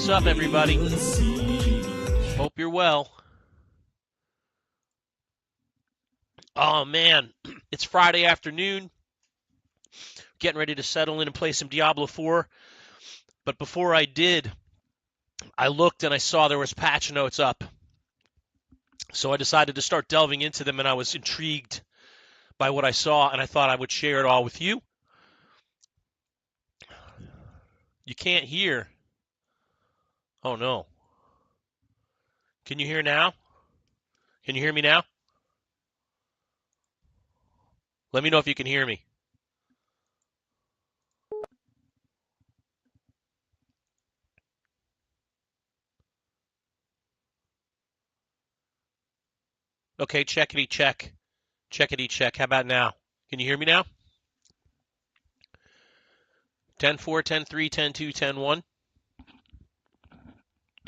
What's up, everybody? Hope you're well. Oh, man. It's Friday afternoon. Getting ready to settle in and play some Diablo IV. But before I did, I looked and I saw there was patch notes up. So I decided to start delving into them, and I was intrigued by what I saw, and I thought I would share it all with you. You can't hear. Oh, no. Can you hear now? Can you hear me now? Let me know if you can hear me. Okay, checkity check. Checkity check. How about now? Can you hear me now? 10-4, 10-3, 10-2, 10-1.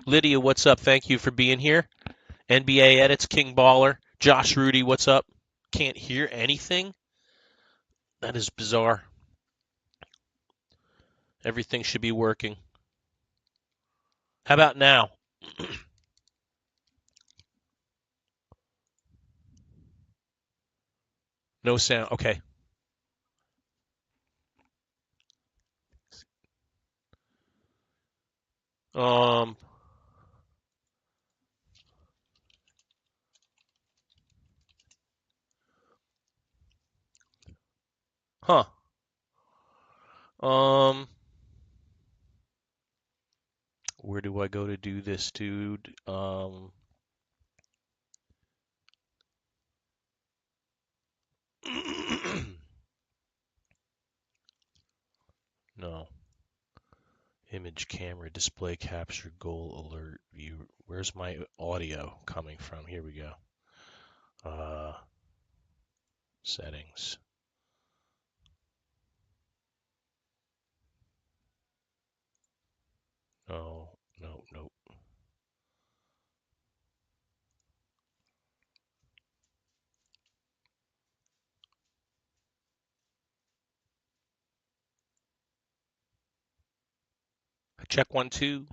Lydia, what's up? Thank you for being here. NBA Edits, King Baller. Josh Rudy, what's up? Can't hear anything? That is bizarre. Everything should be working. How about now? No sound. Okay. Um. Huh. Where do I go to do this, dude? No. Image camera display capture goal alert view. Where's my audio coming from? Here we go. Settings. No, no, no. Check 1, 2.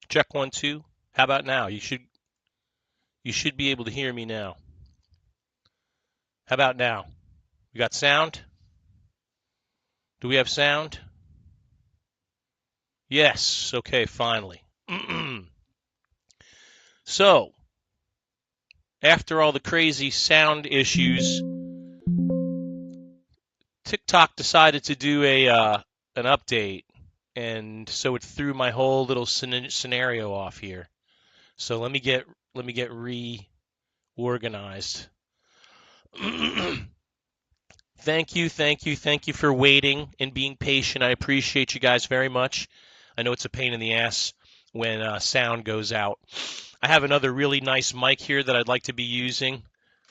Check 1, 2. How about now? You should be able to hear me now. How about now? We got sound? Do we have sound? Yes. Okay, finally. So, after all the crazy sound issues, TikTok decided to do an update, and so it threw my whole little scenario off here. So let me get reorganized. Thank you for waiting and being patient. I appreciate you guys very much. I know it's a pain in the ass when sound goes out. I have another really nice mic here that I'd like to be using.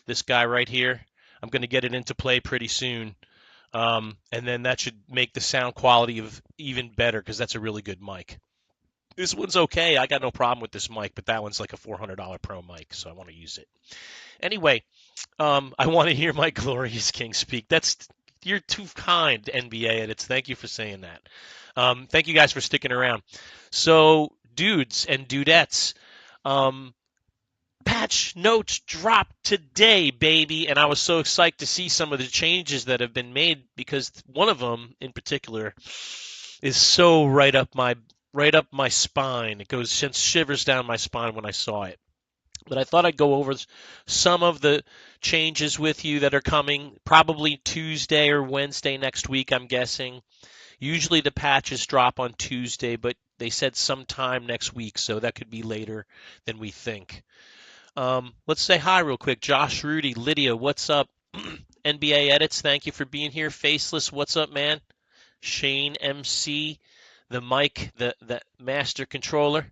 This guy right here. I'm going to get it into play pretty soon. And then that should make the sound quality of even better because that's a really good mic. This one's okay. I got no problem with this mic, but that one's like a $400 pro mic, so I want to use it. Anyway, I want to hear my glorious king speak. You're too kind, NBA Edits. Thank you for saying that. Thank you guys for sticking around. So, dudes and dudettes, patch notes dropped today, baby, and I was so excited to see some of the changes that have been made because one of them in particular is so right up my spine. It sends shivers down my spine when I saw it. But I thought I'd go over some of the changes with you that are coming probably Tuesday or Wednesday next week, I'm guessing. Usually the patches drop on Tuesday, but they said sometime next week, so that could be later than we think. Let's say hi real quick. Josh Rudy, Lydia, what's up? NBA Edits, thank you for being here. Faceless, what's up, man? Shane MC, the mic, the master controller,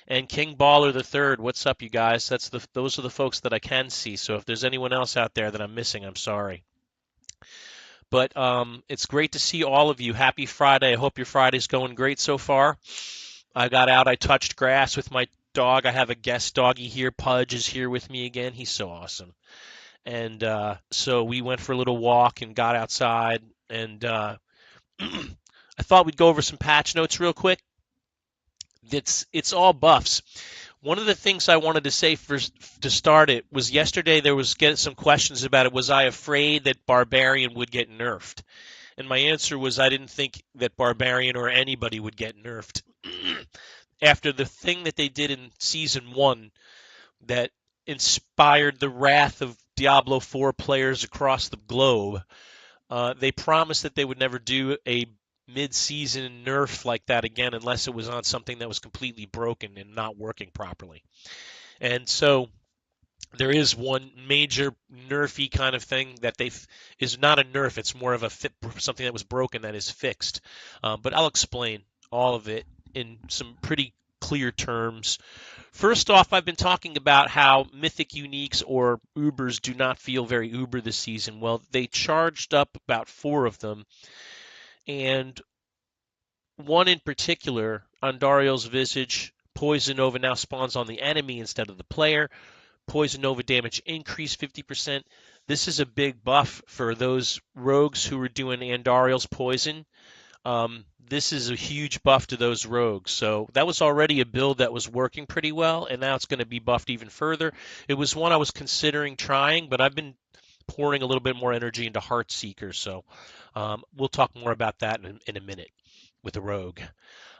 and King Baller the Third. What's up, you guys? Those are the folks that I can see. So if there's anyone else out there that I'm missing, I'm sorry. But it's great to see all of you. Happy Friday. I hope your Friday's going great so far. I got out. I touched grass with my dog. I have a guest doggy here. Pudge is here with me again. He's so awesome. And so we went for a little walk and got outside. And I thought we'd go over some patch notes real quick. It's all buffs. One of the things I wanted to say first to start it was yesterday there was getting some questions about it. Was I afraid that Barbarian would get nerfed? And my answer was I didn't think that Barbarian or anybody would get nerfed. After the thing that they did in Season 1 that inspired the wrath of Diablo IV players across the globe, they promised that they would never do a mid-season nerf like that again unless it was on something that was completely broken and not working properly. And so there is one major nerfy kind of thing that is not a nerf. It's more of something that was broken that is fixed. But I'll explain all of it in some pretty clear terms. First off, I've been talking about how Mythic Uniques or Ubers do not feel very Uber this season. Well, they charged up about 4 of them, and one in particular, Andariel's Visage, Poison Nova now spawns on the enemy instead of the player. Poison Nova damage increased 50%. This is a big buff for those rogues who were doing Andariel's Poison. This is a huge buff to those rogues. So that was already a build that was working pretty well, and now it's going to be buffed even further. It was one I was considering trying, but I've been pouring a little bit more energy into Heartseeker. So we'll talk more about that in a minute with the rogue.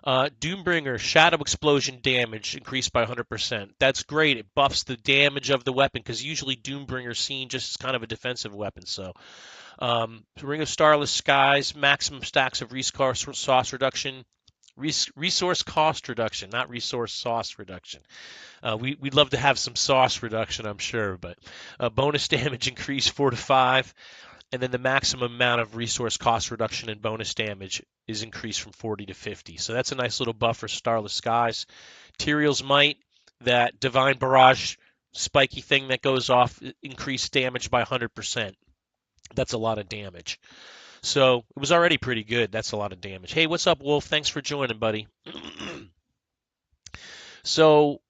Doombringer, Shadow Explosion damage increased by 100%. That's great. It buffs the damage of the weapon because usually Doombringer's seen just as kind of a defensive weapon. So, Ring of Starless Skies, maximum stacks of resource cost reduction. Resource cost reduction, not resource sauce reduction. We'd love to have some sauce reduction, I'm sure, but bonus damage increase 4 to 5. And then the maximum amount of resource cost reduction and bonus damage is increased from 40 to 50. So that's a nice little buff for Starless Skies. Tyrael's Might, that Divine Barrage spiky thing that goes off, increased damage by 100%. That's a lot of damage. So it was already pretty good. That's a lot of damage. Hey, what's up, Wolf? Thanks for joining, buddy. So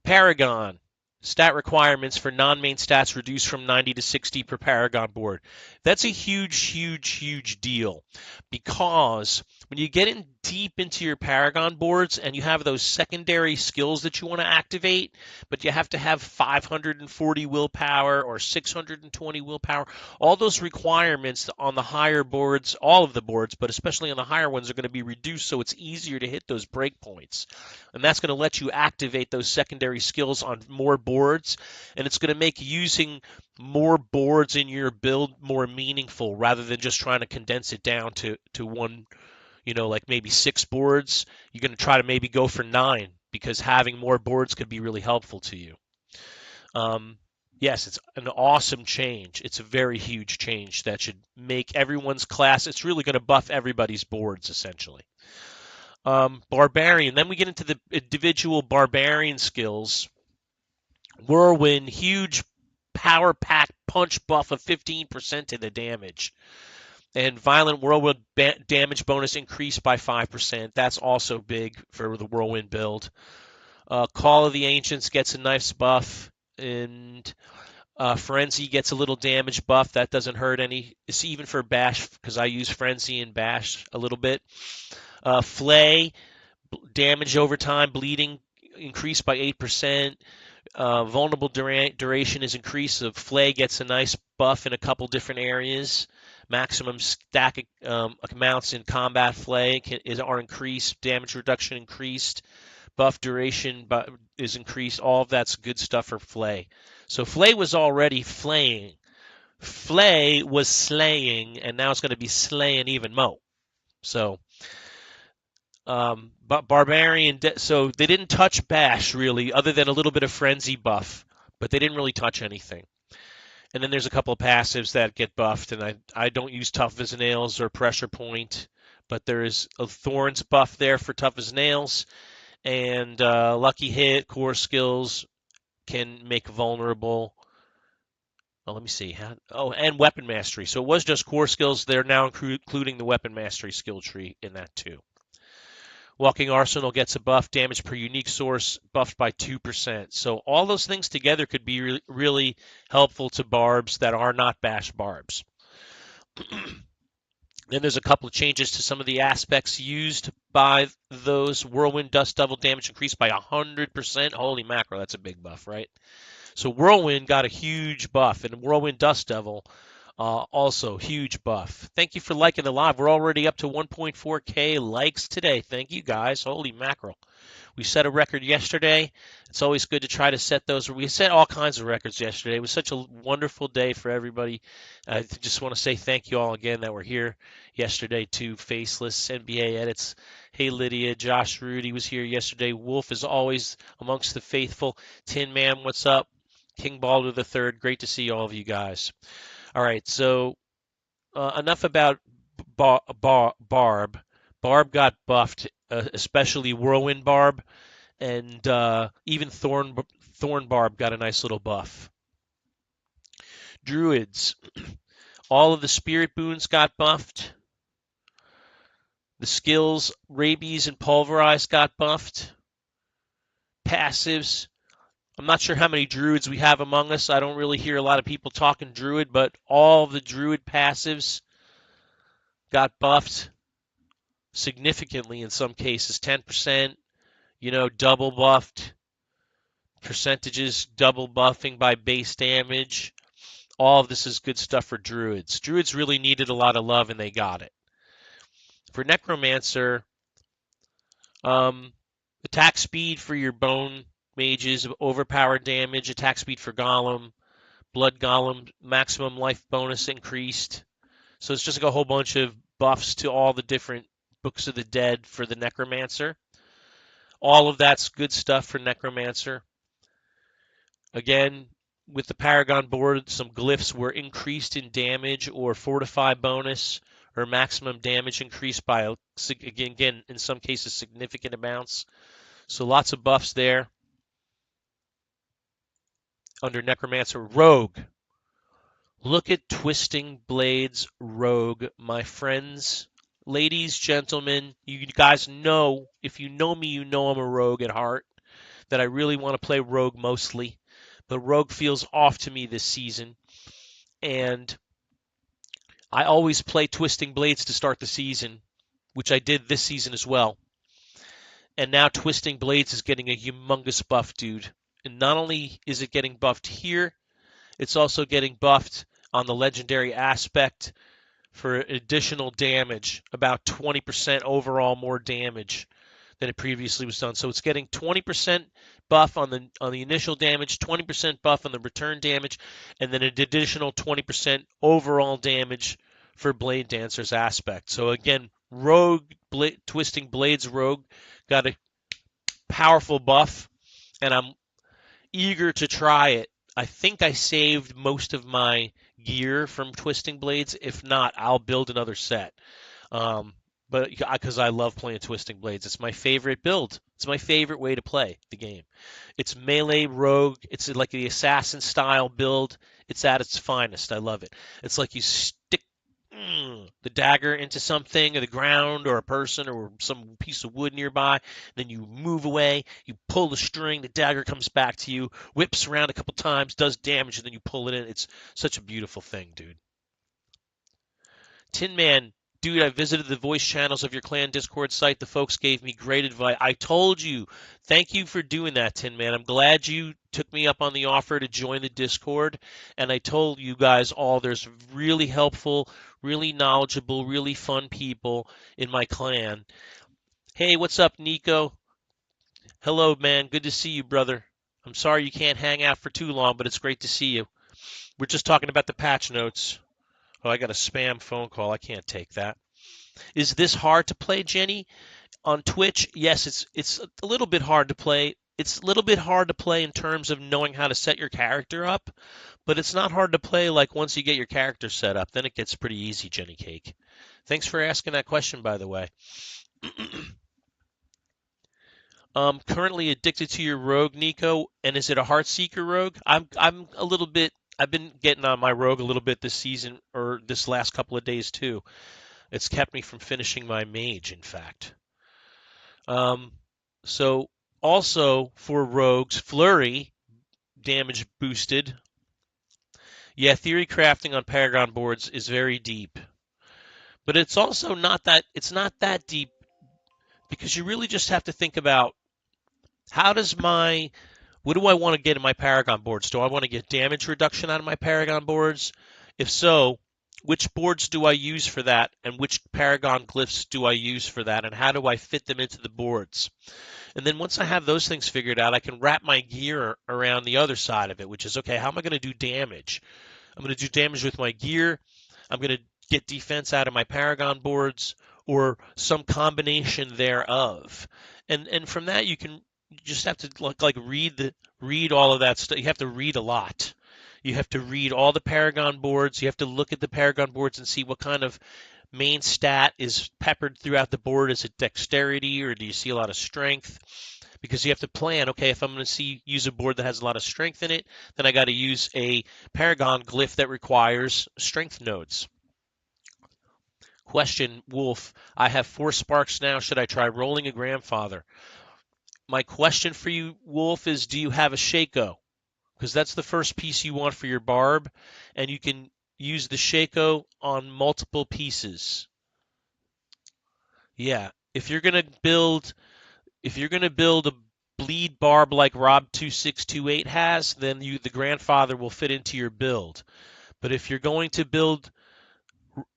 Paragon. Stat requirements for non-main stats reduced from 90 to 60 per Paragon board. That's a huge deal because when you get in deep into your Paragon boards and you have those secondary skills that you want to activate, but you have to have 540 willpower or 620 willpower, all those requirements on the higher boards, all of the boards, but especially on the higher ones, are going to be reduced so it's easier to hit those breakpoints. And that's going to let you activate those secondary skills on more boards, and it's going to make using more boards in your build more meaningful rather than just trying to condense it down to one, like maybe 6 boards. You're going to try to maybe go for 9 because having more boards could be really helpful to you. Yes, it's an awesome change. It's a very huge change that should make everyone's class. It's really going to buff everybody's boards essentially. Barbarian. Then we get into the individual Barbarian skills. Whirlwind, huge power pack punch buff of 15% to the damage. And Violent Whirlwind damage bonus increased by 5%. That's also big for the Whirlwind build. Call of the Ancients gets a nice buff. And Frenzy gets a little damage buff. That doesn't hurt any. It's even for Bash because I use Frenzy and Bash a little bit. Flay, damage over time, bleeding increased by 8%. Vulnerable duration is increased. So Flay gets a nice buff in a couple different areas. Maximum stack amounts in combat Flay are increased. Damage reduction increased. Buff duration is increased. All of that's good stuff for Flay. So Flay was already flaying. Flay was slaying, and now it's going to be slaying even more. So, but Barbarian, so they didn't touch Bash really, other than a little bit of Frenzy buff, but they didn't really touch anything. And then there's a couple of passives that get buffed, and I don't use Tough as Nails or Pressure Point, but there is a Thorns buff there for Tough as Nails, and Lucky Hit, Core Skills can make vulnerable. Oh, let me see. And Weapon Mastery. So it was just Core Skills. They're now including the Weapon Mastery skill tree in that too. Walking Arsenal gets a buff. Damage per unique source buffed by 2%. So all those things together could be really helpful to barbs that are not bash barbs. Then there's a couple of changes to some of the aspects used by those. Whirlwind Dust Devil damage increased by 100%. Holy mackerel, that's a big buff, right? So Whirlwind got a huge buff, and Whirlwind Dust Devil also huge buff. Thank you for liking the live. We're already up to 1.4K likes today. Thank you guys. Holy mackerel. We set a record yesterday. It's always good to try to set those. We set all kinds of records yesterday. It was such a wonderful day for everybody. I just want to say thank you all again that were here yesterday too. Faceless NBA Edits. Hey Lydia, Josh Rudy was here yesterday. Wolf is always amongst the faithful. Tin Man, what's up? King Balder the Third. Great to see all of you guys. All right, so enough about Barb. Barb got buffed, especially Whirlwind Barb, and even Thorn Barb got a nice little buff. Druids, all of the spirit boons got buffed. The skills Rabies and Pulverize got buffed. Passives. I'm not sure how many druids we have among us. I don't really hear a lot of people talking druid, but all the druid passives got buffed significantly in some cases. 10%, double buffed. Percentages double buffing by base damage. All of this is good stuff for druids. Druids really needed a lot of love, and they got it. For Necromancer, attack speed for your bone mages, overpowered damage, attack speed for Golem, Blood Golem, maximum life bonus increased. So it's just like a whole bunch of buffs to all the different Books of the Dead for the Necromancer. All of that's good stuff for Necromancer. Again, with the Paragon board, some glyphs were increased in damage or fortify bonus or maximum damage increased by, again, in some cases, significant amounts. So lots of buffs there. Under Necromancer, Rogue. Look at Twisting Blades Rogue, my friends. Ladies, gentlemen, you guys know, if you know me, you know I'm a rogue at heart, that I really want to play rogue mostly. But rogue feels off to me this season. And I always play Twisting Blades to start the season, which I did this season as well. And now Twisting Blades is getting a humongous buff, dude. And not only is it getting buffed here, it's also getting buffed on the legendary aspect for additional damage, about 20% overall more damage than it previously was done. So it's getting 20% buff on the initial damage, 20% buff on the return damage, and then an additional 20% overall damage for Blade Dancer's aspect. So again, Twisting Blades Rogue got a powerful buff, and I'm eager to try it. I think I saved most of my gear from Twisting Blades. If not, I'll build another set. But because I love playing Twisting Blades, it's my favorite build. It's my favorite way to play the game. It's melee rogue. It's like the assassin style build. It's at its finest. I love it. It's like you stick the dagger into something, or the ground, or a person, or some piece of wood nearby. Then you move away. You pull the string. The dagger comes back to you, whips around a couple times, does damage, and then you pull it in. It's such a beautiful thing, dude. Tin Man, dude, I visited the voice channels of your clan Discord site. The folks gave me great advice. I told you. Thank you for doing that, Tin Man. I'm glad you took me up on the offer to join the Discord. And I told you guys all there's really helpful, really knowledgeable, really fun people in my clan. Hey, what's up, Nico? Hello, man. Good to see you, brother. I'm sorry you can't hang out for too long, but it's great to see you. We're just talking about the patch notes. Oh, I got a spam phone call. I can't take that. Is this hard to play, Jenny? On Twitch, yes, it's a little bit hard to play. It's a little bit hard to play in terms of knowing how to set your character up, but it's not hard to play like once you get your character set up. Then it gets pretty easy, Jenny Cake. Thanks for asking that question, by the way. Currently addicted to your rogue, Nico, and is it a Heartseeker rogue? I'm a little bit. I've been getting on my rogue a little bit this season or this last couple of days too. It's kept me from finishing my mage, in fact. So also for rogues, flurry damage boosted. Yeah, theory crafting on Paragon boards is very deep, but it's also not that deep because you really just have to think about how does my what do I want to get in my Paragon boards? Do I want to get damage reduction out of my Paragon boards? If so, which boards do I use for that, and which Paragon glyphs do I use for that, and how do I fit them into the boards? And then once I have those things figured out, I can wrap my gear around the other side of it, which is okay, how am I going to do damage? I'm going to do damage with my gear. I'm going to get defense out of my Paragon boards or some combination thereof. And from that you just have to like read all of that stuff. You have to read a lot. You have to read all the Paragon boards. You have to look at the Paragon boards and see what kind of main stat is peppered throughout the board. Is it dexterity or do you see a lot of strength? Because you have to plan, okay, if I'm going to use a board that has a lot of strength in it, then I got to use a Paragon glyph that requires strength nodes. Question, Wolf, I have 4 sparks now. Should I try rolling a grandfather? My question for you, Wolf, is do you have a Shaco? Because that's the first piece you want for your barb, and you can use the Shaco on multiple pieces. Yeah, if you're gonna build a bleed barb like Rob2628 has, then the grandfather will fit into your build. But if you're going to build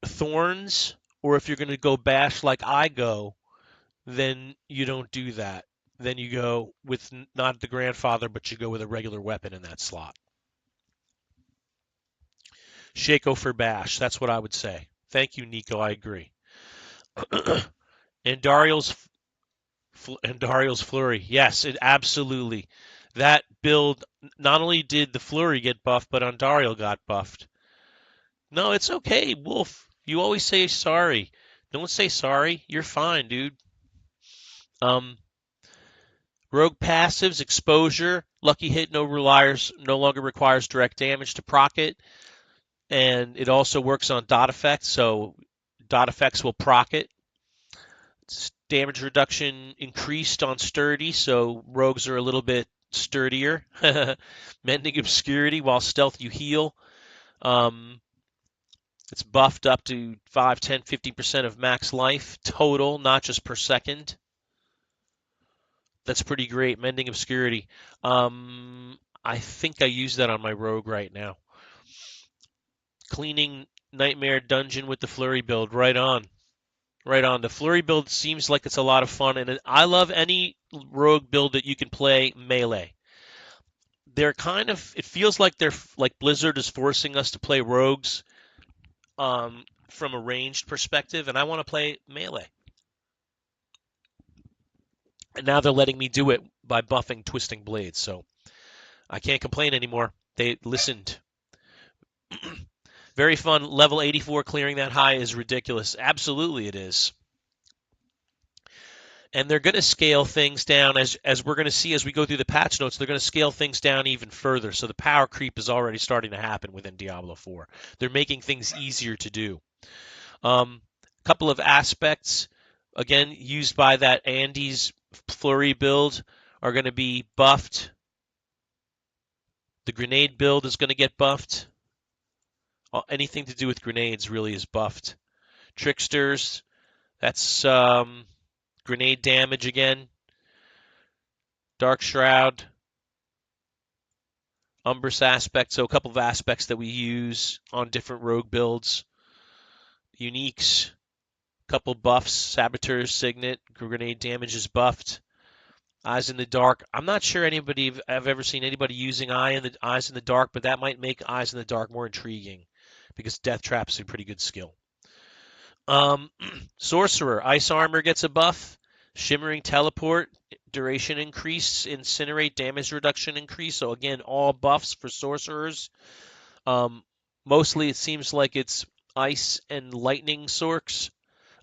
thorns, or if you're going to go bash like I go, then you don't do that. Then you go with not the grandfather, but you go with a regular weapon in that slot. Shaco for bash. That's what I would say. Thank you, Nico. I agree. and Dario's flurry. Yes, it absolutely. That build, not only did the flurry get buffed, but Andariel got buffed. No, it's okay, Wolf. You always say sorry. Don't say sorry. You're fine, dude. Um, Rogue passives, exposure, lucky hit no longer requires direct damage to proc it, and it also works on dot effects, so dot effects will proc it. Damage reduction increased on sturdy, so rogues are a little bit sturdier. Mending obscurity while stealth you heal. Um, it's buffed up to 5, 10, 50% of max life total, not just per second. That's pretty great. Mending obscurity. I think I use that on my rogue right now. Cleaning nightmare dungeon with the flurry build. Right on. Right on. The flurry build seems like it's a lot of fun, and I love any rogue build that you can play melee. They're kind of. It feels like they're like Blizzard is forcing us to play rogues from a ranged perspective, and I want to play melee. And now they're letting me do it by buffing Twisting Blades, so I can't complain anymore. They listened. Very fun. Level 84 clearing that high is ridiculous. Absolutely, it is. And they're going to scale things down as we're going to see as we go through the patch notes. They're going to scale things down even further. So the power creep is already starting to happen within Diablo 4. They're making things easier to do. A couple of aspects, again, used by that Andy's flurry build are going to be buffed. The grenade build is going to get buffed. Anything to do with grenades really is buffed. Tricksters, that's grenade damage again. Dark Shroud, Umbrous aspect, so a couple of aspects that we use on different rogue builds. Uniques, couple buffs, Saboteur's Signet, grenade damage is buffed. Eyes in the Dark. I'm not sure I've ever seen anybody using Eyes in the Dark, but that might make Eyes in the Dark more intriguing because Death Trap is a pretty good skill. Sorcerer, Ice Armor gets a buff. Shimmering Teleport, duration increase. Incinerate, damage reduction increase. So again, all buffs for sorcerers. Mostly it seems like it's ice and lightning sorcs.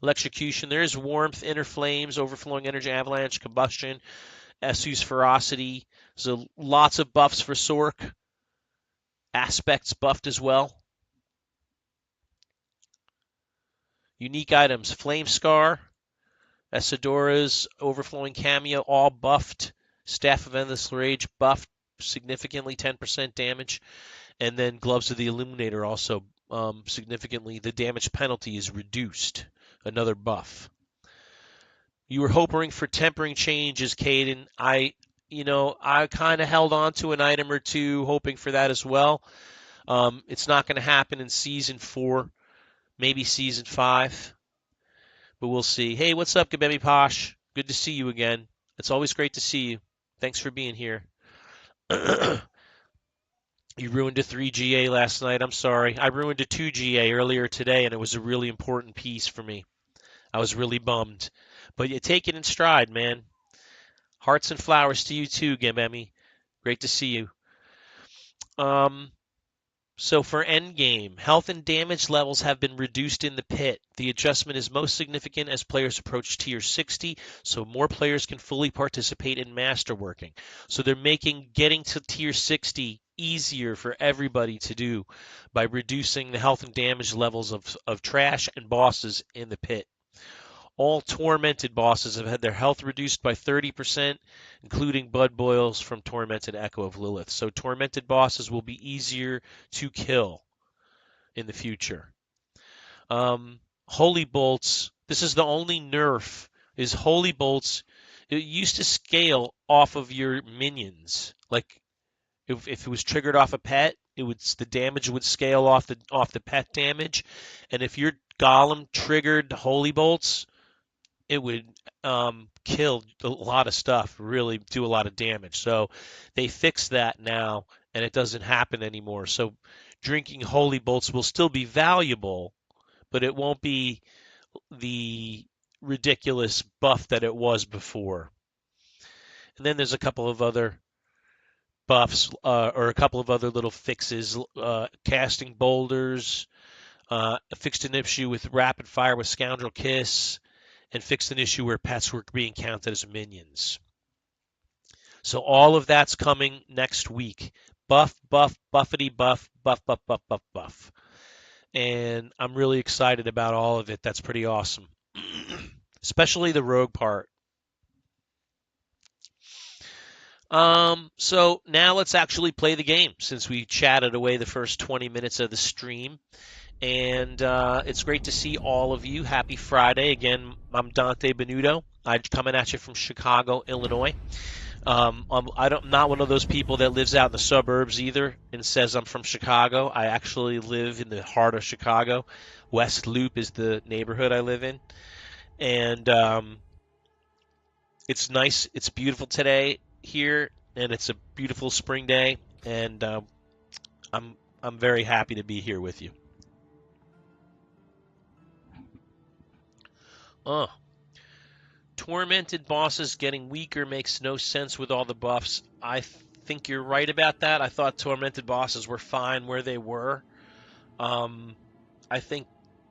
Electrocution, there's warmth, inner flames, overflowing energy, avalanche, combustion, Essu's ferocity. So lots of buffs for sorc. Aspects buffed as well. Unique items, Flame Scar, Isadora's Overflowing Cameo, all buffed. Staff of Endless Rage buffed significantly, 10% damage. And then Gloves of the Illuminator also significantly, the damage penalty is reduced. Another buff. You were hoping for tempering changes, Caden. I kind of held on to an item or two, hoping for that as well. It's not going to happen in Season 4, maybe Season 5, but we'll see. Hey, what's up, Gabemi Posh? Good to see you again. It's always great to see you. Thanks for being here. You ruined a 3GA last night. I'm sorry. I ruined a 2GA earlier today, and it was a really important piece for me. I was really bummed. But you take it in stride, man. Hearts and flowers to you too, Gabemi. Great to see you. So for endgame, health and damage levels have been reduced in the pit. The adjustment is most significant as players approach tier 60, so more players can fully participate in masterworking. So they're making getting to tier 60 easier for everybody to do by reducing the health and damage levels of trash and bosses in the pit. All tormented bosses have had their health reduced by 30%, including Blood Boils from Tormented Echo of Lilith. So tormented bosses will be easier to kill in the future. Holy Bolts, this is the only nerf, is Holy Bolts. It used to scale off of your minions. Like if it was triggered off a pet, the damage would scale off the pet damage. And if your golem triggered Holy Bolts, it would kill a lot of stuff, really do a lot of damage. So they fixed that now, and it doesn't happen anymore. So drinking Holy Bolts will still be valuable, but it won't be the ridiculous buff that it was before. And then there's a couple of other buffs or a couple of other little fixes. Casting boulders, fixed an issue with rapid fire with Scoundrel Kiss, and fixed an issue where pets were being counted as minions. So all of that's coming next week. Buff, buff, buffity buff, buff, buff, buff, buff, buff. And I'm really excited about all of it. That's pretty awesome. Especially the rogue part. So now let's actually play the game since we chatted away the first 20 minutes of the stream. And it's great to see all of you. Happy Friday. Again, I'm Dante Benuto. I'm coming at you from Chicago, Illinois. I'm not one of those people that lives out in the suburbs either and says I'm from Chicago. I actually live in the heart of Chicago. West Loop is the neighborhood I live in. And it's nice. It's beautiful today here, and it's a beautiful spring day. And I'm very happy to be here with you. Tormented bosses getting weaker makes no sense with all the buffs. I think you're right about that. I thought tormented bosses were fine where they were. I think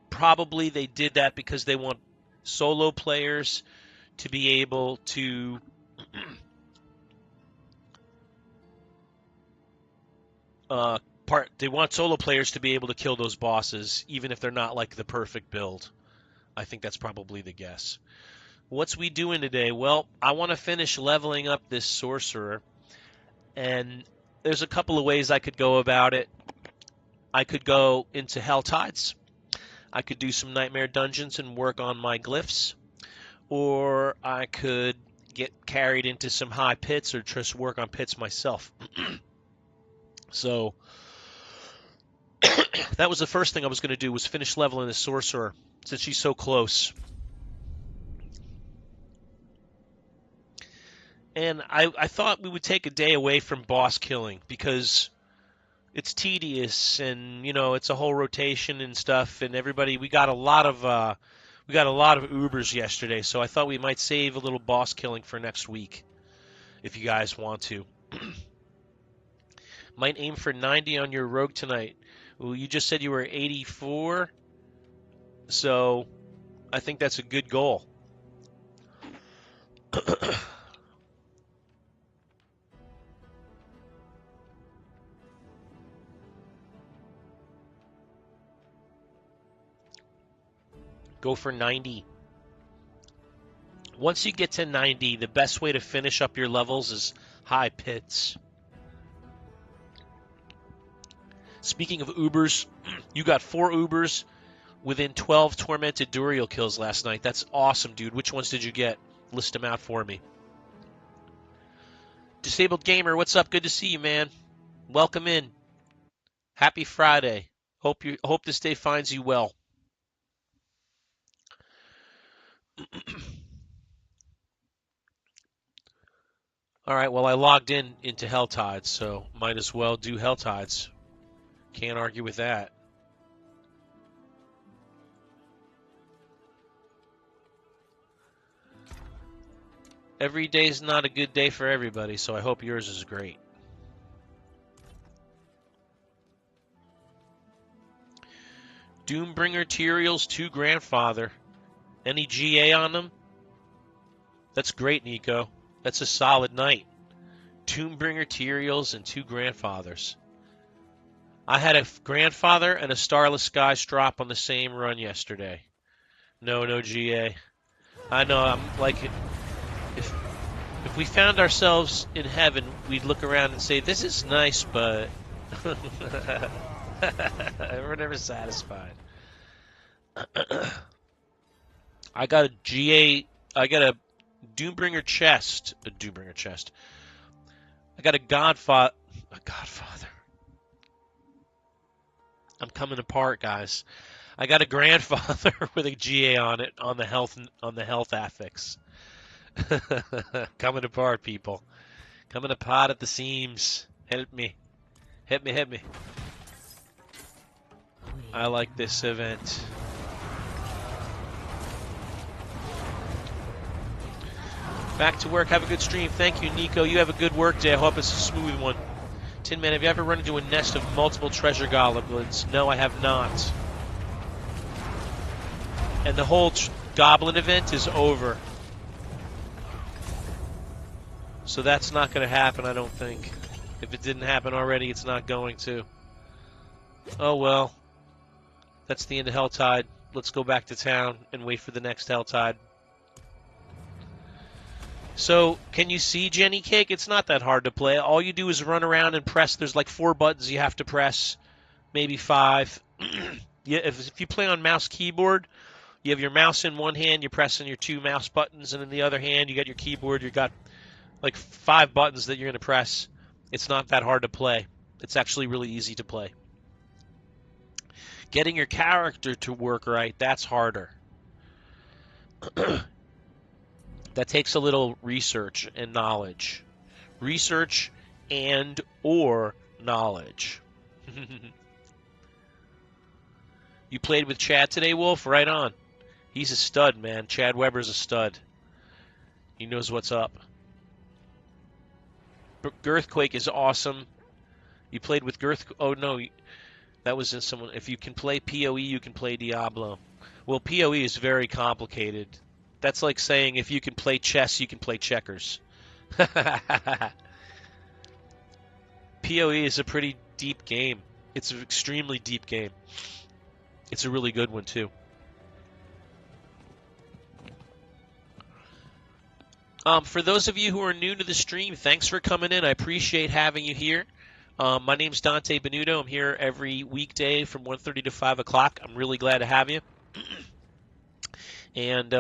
probably they did that because they want solo players to be able to they want solo players to be able to kill those bosses even if they're not like the perfect build. I think that's probably the guess. What's we doing today? Well, I want to finish leveling up this sorcerer, and there's a couple of ways I could go about it. I could go into Helltides. I could do some Nightmare Dungeons and work on my glyphs, or I could get carried into some high pits or just work on pits myself. So that was the first thing I was going to do, was finish leveling the sorcerer since she's so close. And I thought we would take a day away from boss killing because it's tedious and it's a whole rotation and stuff, and we got a lot of Ubers yesterday, so I thought we might save a little boss killing for next week if you guys want to. Might aim for 90 on your rogue tonight. Well, you just said you were 84, so I think that's a good goal. Go for 90. Once you get to 90, the best way to finish up your levels is high pits. Speaking of Ubers, you got 4 Ubers within 12 tormented Duriel kills last night. That's awesome, dude. Which ones did you get? List them out for me. Disabled Gamer, what's up? Good to see you, man. Welcome in. Happy Friday. Hope this day finds you well. All right, well, I logged into Helltides, so might as well do Helltides. Can't argue with that. Every day's not a good day for everybody, so I hope yours is great. Doombringer Tyraels 2 Grandfather. Any GA on them? That's great, Nico. That's a solid night. Doombringer Tyraels and 2 Grandfathers. I had a Grandfather and a Starless Skies drop on the same run yesterday. No GA. I know, I'm like, if we found ourselves in heaven, we'd look around and say, this is nice, but we're never satisfied. I got a GA, I got a Doombringer chest. I got a Godfather. I'm coming apart, guys. I got a Grandfather with a GA on it on the health affix. Coming apart, people. Coming apart at the seams. Help me. Hit me. I like this event. Back to work. Have a good stream. Thank you, Nico. You have a good work day. I hope it's a smooth one. Tin Man, have you ever run into a nest of multiple treasure goblins? No, I have not. And the whole goblin event is over. So that's not going to happen, I don't think. If it didn't happen already, it's not going to. Oh well. That's the end of Helltide. Let's go back to town and wait for the next Helltide. So, can you see Jenny Cake? It's not that hard to play. All you do is run around and press. There's like 4 buttons you have to press, maybe 5. Yeah, if you play on mouse keyboard, you have your mouse in one hand, you're pressing your 2 mouse buttons, and in the other hand, you got your keyboard. You got like 5 buttons that you're going to press. It's not that hard to play. It's actually really easy to play. Getting your character to work right, that's harder. That takes a little research and knowledge. Research and or knowledge. You played with Chad today, Wolf? Right on. He's a stud, man. Chad Weber's a stud. He knows what's up. Girthquake is awesome. You played with Girthquake. Oh, no. That was in someone. If you can play PoE, you can play Diablo. Well, PoE is very complicated. That's like saying if you can play chess, you can play checkers. PoE is a pretty deep game. It's an extremely deep game. It's a really good one, too. For those of you who are new to the stream, thanks for coming in. I appreciate having you here. My name's Dante Benuto. I'm here every weekday from 1:30 to 5 o'clock. I'm really glad to have you. And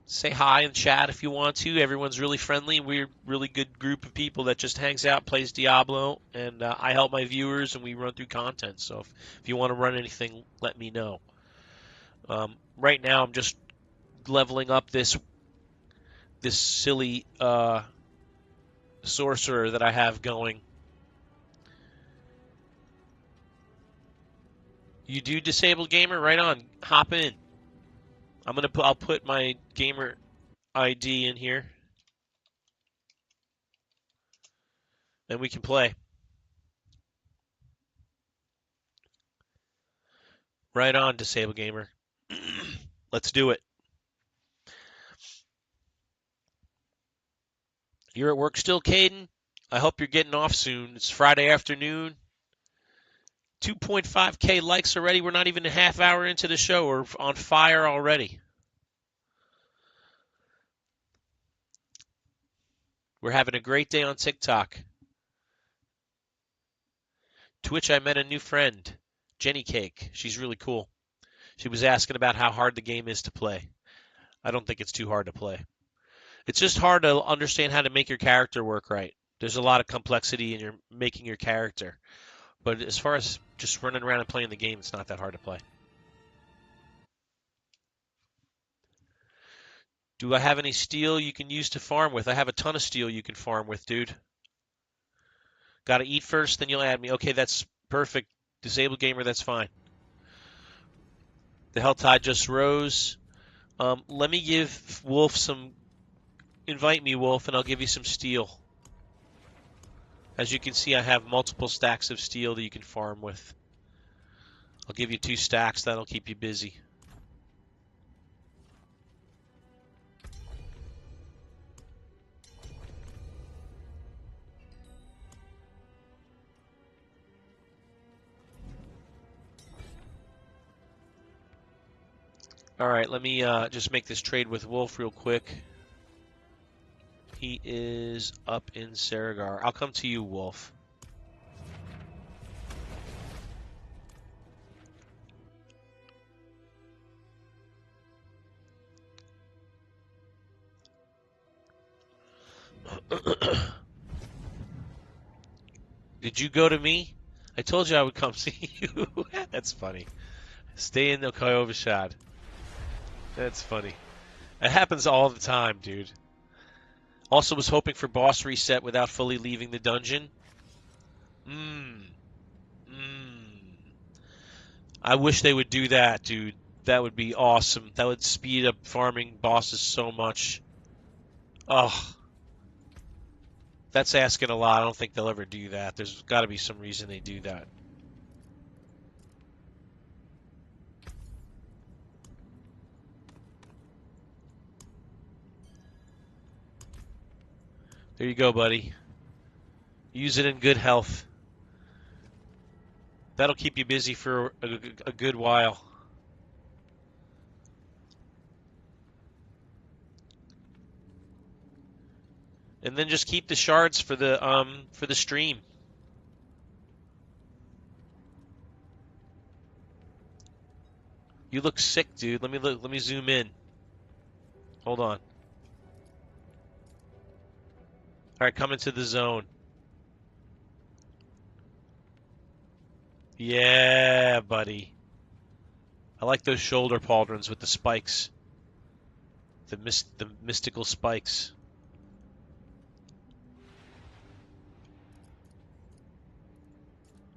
say hi and chat if you want to. Everyone's really friendly. We're a really good group of people that just hangs out, plays Diablo, and I help my viewers, and we run through content. So if you want to run anything, let me know. Right now, I'm just leveling up this silly sorcerer that I have going. You do Disabled Gamer? Right on. Hop in. I'll put my gamer ID in here, and we can play. Right on, Disabled Gamer. Let's do it. You're at work still, Caden? I hope you're getting off soon. It's Friday afternoon. 2.5K likes already. We're not even a half hour into the show. We're on fire already. We're having a great day on TikTok. Twitch, I met a new friend, Jenny Cake. She's really cool. She was asking about how hard the game is to play. I don't think it's too hard to play. It's just hard to understand how to make your character work right. There's a lot of complexity in your making your character. But as far as just running around and playing the game, it's not that hard to play. Do I have any steel you can use to farm with? I have a ton of steel you can farm with, dude. Gotta eat first, then you'll add me. Okay, that's perfect. Disabled gamer, that's fine. The health tide just rose. Let me give Wolf some... Invite me, Wolf, and I'll give you some steel. As you can see, I have multiple stacks of steel that you can farm with. I'll give you 2 stacks. That'll keep you busy. All right, let me just make this trade with Wolf real quick. He is up in Saragar. I'll come to you, Wolf. Did you go to me? I told you I would come see you. That's funny. Stay in the Koyovashad. That's funny. It happens all the time, dude. Also was hoping for boss reset without fully leaving the dungeon. I wish they would do that, dude. That would be awesome. That would speed up farming bosses so much. Oh, that's asking a lot. I don't think they'll ever do that. There's got to be some reason they do that. There you go, buddy. Use it in good health. That'll keep you busy for a good while. And then just keep the shards for the stream. You look sick, dude. Let me zoom in. Hold on. All right, come into the zone. Yeah, buddy. I like those shoulder pauldrons with the spikes. The mystical spikes.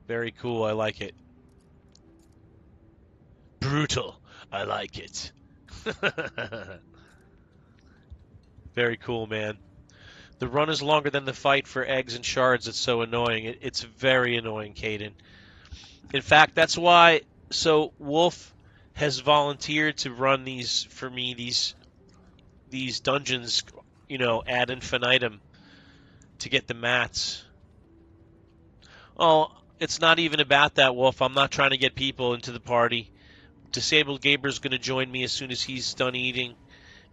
Very cool. I like it. Brutal. I like it. Very cool, man. The run is longer than the fight for eggs and shards. It's so annoying. It's very annoying, Caden. In fact, that's why... So, Wolf has volunteered to run these, for me, these dungeons, you know, ad infinitum to get the mats. Oh, it's not even about that, Wolf. I'm not trying to get people into the party. Disabled Gaber's going to join me as soon as he's done eating.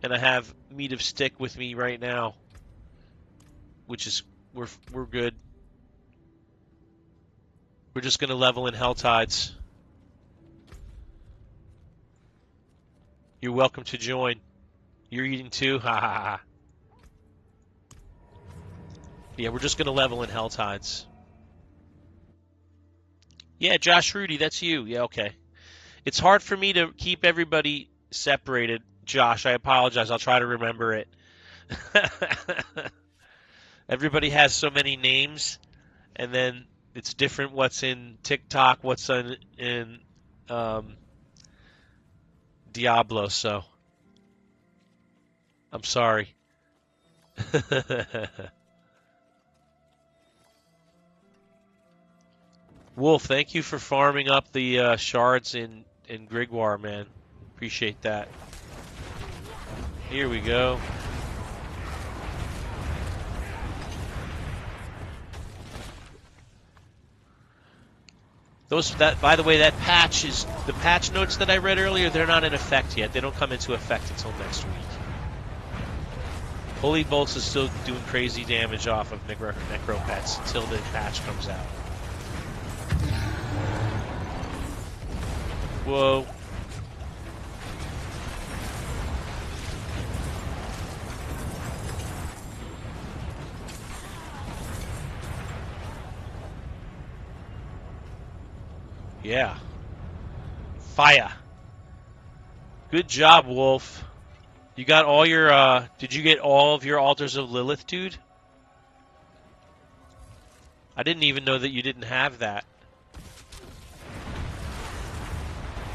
And I have meat of stick with me right now. Which is, we're good. We're just going to level in Hell Tides. You're welcome to join. You're eating too? Ha ha ha. Yeah, we're just going to level in Hell Tides. Yeah, Josh Rudy, that's you. Yeah, okay. It's hard for me to keep everybody separated, Josh. I apologize. I'll try to remember it. Everybody has so many names, and then it's different what's in TikTok, what's in Diablo, so I'm sorry. Wolf, thank you for farming up the shards in Grigwar, man. Appreciate that. Here we go. By the way, that patch is the patch notes that I read earlier. They're not in effect yet. They don't come into effect until next week. Holy Bolts is still doing crazy damage off of Necro Pets until the patch comes out. Whoa. Yeah. Fire. Good job, Wolf. You got all your, did you get all of your Altars of Lilith, dude? I didn't even know that you didn't have that.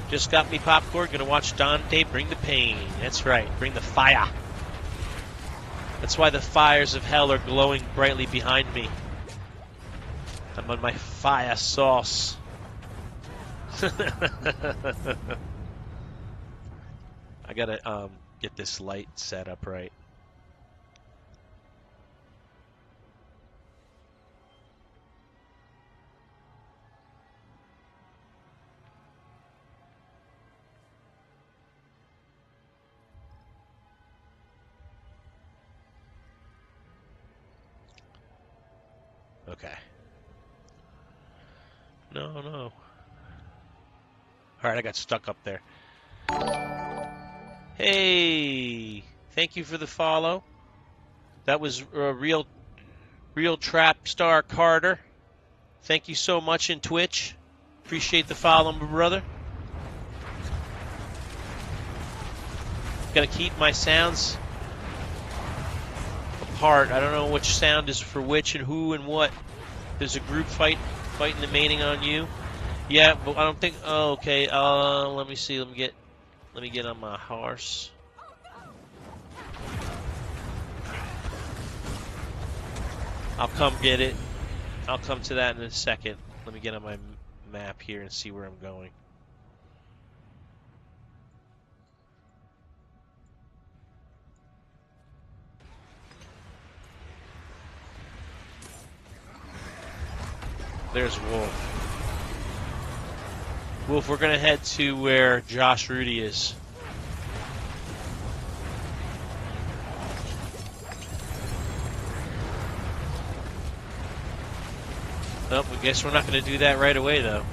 Just got me popcorn, gonna watch Dante bring the pain. That's right, bring the fire. That's why the fires of hell are glowing brightly behind me. I'm on my fire sauce. I gotta get this light set up right. Okay. No, no. Alright, I got stuck up there. Hey! Thank you for the follow. That was real trap star Carter. Thank you so much in Twitch. Appreciate the follow, my brother. Gotta keep my sounds apart. I don't know which sound is for which and who and what. There's a group fighting the mating on you. Yeah, but I don't think. Oh, okay. Let me see. Let me get on my horse. I'll come get it. I'll come to that in a second. Let me get on my map here and see where I'm going. There's Wolf. Wolf, we're going to head to where Josh Rudy is. Oh, I guess we're not going to do that right away, though.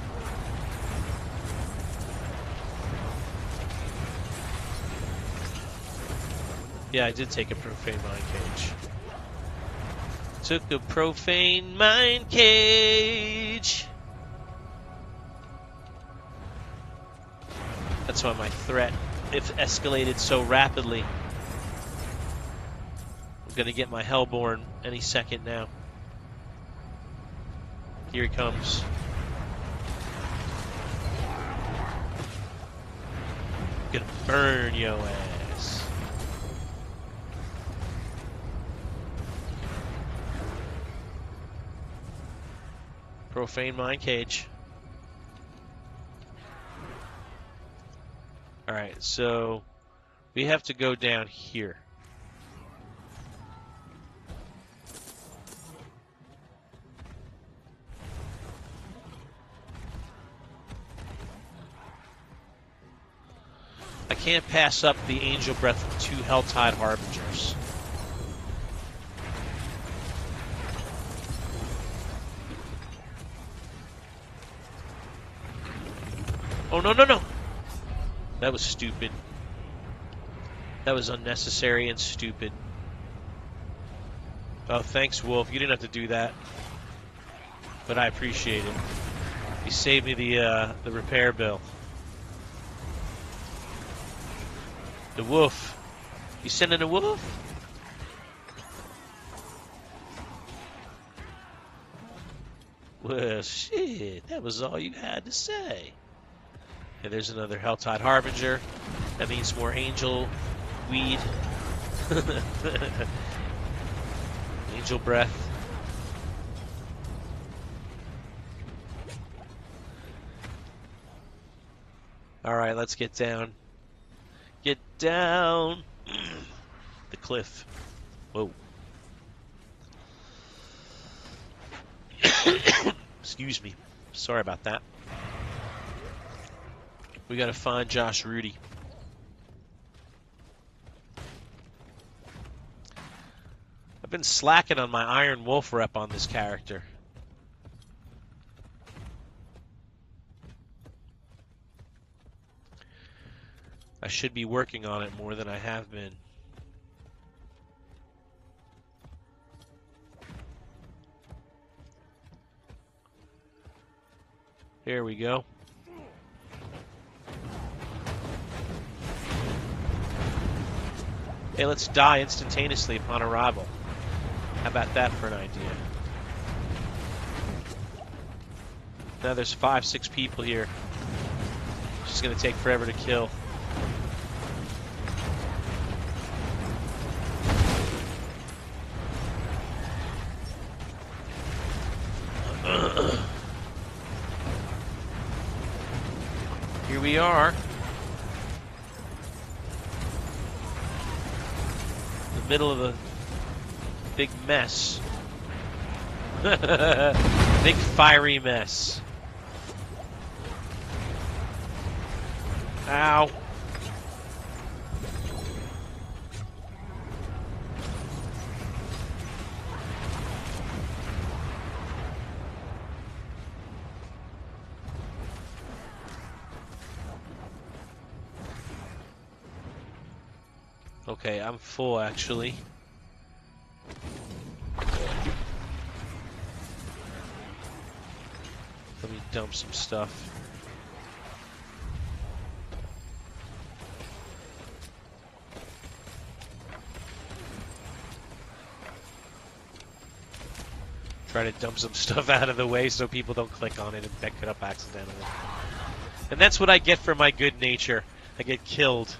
Yeah, I did take a Profane Mind Cage. Took a Profane Mind Cage. That's why my threat, if escalated so rapidly. I'm going to get my Hellborn any second now. Here he comes. Gonna burn yo ass. Profane Mind Cage. Alright, so we have to go down here. I can't pass up the Angel Breath of 2 Helltide Harbingers. Oh, no, no, no! That was stupid. That was unnecessary and stupid. Oh, thanks, Wolf. You didn't have to do that. But I appreciate it. You saved me the repair bill. The wolf. You sending a wolf? Well, shit. That was all you had to say. And there's another Helltide Harbinger. That means more angel weed. Angel breath. Alright, let's get down. Get down the cliff. Whoa. Excuse me. Sorry about that. We gotta find Josh Rudy. I've been slacking on my Iron Wolf rep on this character. I should be working on it more than I have been. There we go. Hey, let's die instantaneously upon arrival. How about that for an idea? Now there's 5, 6 people here. It's just gonna take forever to kill. Here we are. The middle of a big mess. Big fiery mess. Ow. Okay, I'm full actually. Let me dump some stuff. Try to dump some stuff out of the way so people don't click on it and pick it up accidentally. And that's what I get for my good nature. I get killed.